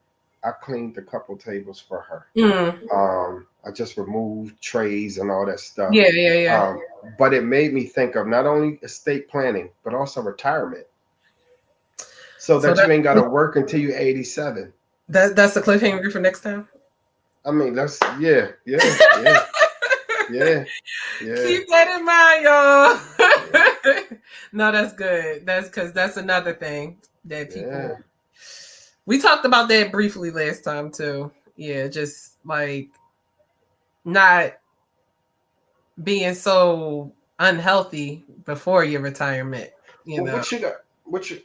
I cleaned a couple tables for her. Mm. I just removed trays and all that stuff. Yeah, yeah, yeah. Um, but it made me think of not only estate planning, but also retirement, so So that you ain't got to work until you're 87. that's the cliffhanger for next time. I mean, that's yeah, yeah, yeah, yeah, yeah, Keep that in mind, y'all. No, that's good. That's because that's another thing that people. yeah. We talked about that briefly last time too. Yeah, just like not being so unhealthy before your retirement. You Well, know. what you got? What you?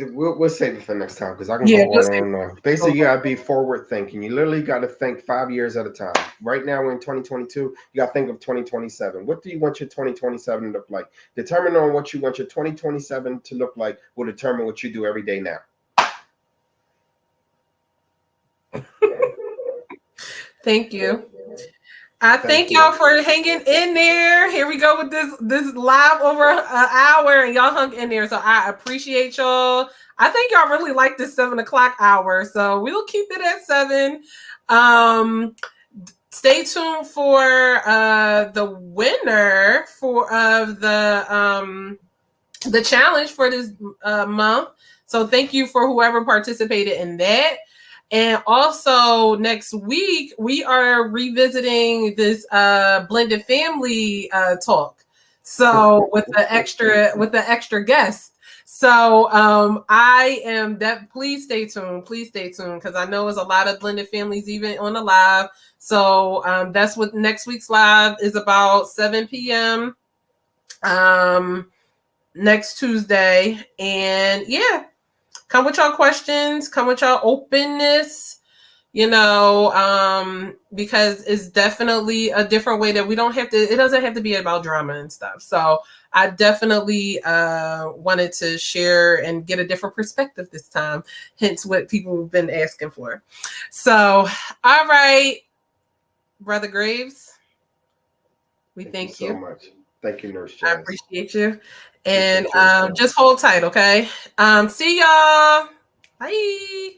We'll save it for next time because I can Yeah, go we'll on see. and on. Basically, you gotta be forward thinking. You literally got to think 5 years at a time. Right now, we're in 2022. You got to think of 2027. What do you want your 2027 to look like? Determine on what you want your 2027 to look like will determine what you do every day now. Thank you. I Thank thank you. y'all for hanging in there. Here we go with this live over an hour, and y'all hung in there. So I appreciate y'all. I think y'all really like this 7 o'clock hour, so we'll keep it at 7. Stay tuned for the winner for of the challenge for this month. So thank you for whoever participated in that. And also next week we are revisiting this blended family talk. So with the extra guest. So I am that. Please stay tuned. Please stay tuned because I know there's a lot of blended families even on the live. So that's what next week's live is about, 7 p.m. Next Tuesday. And yeah, come with y'all questions, come with y'all openness, because it's definitely a different way that we don't have to, it doesn't have to be about drama and stuff. So I definitely wanted to share and get a different perspective this time, hence what people have been asking for. So, all right, Brother Graves, we thank so you. much. Thank you, Nurse I Jazz. appreciate you. And Appreciate you as well. just hold tight, okay? See y'all. Bye.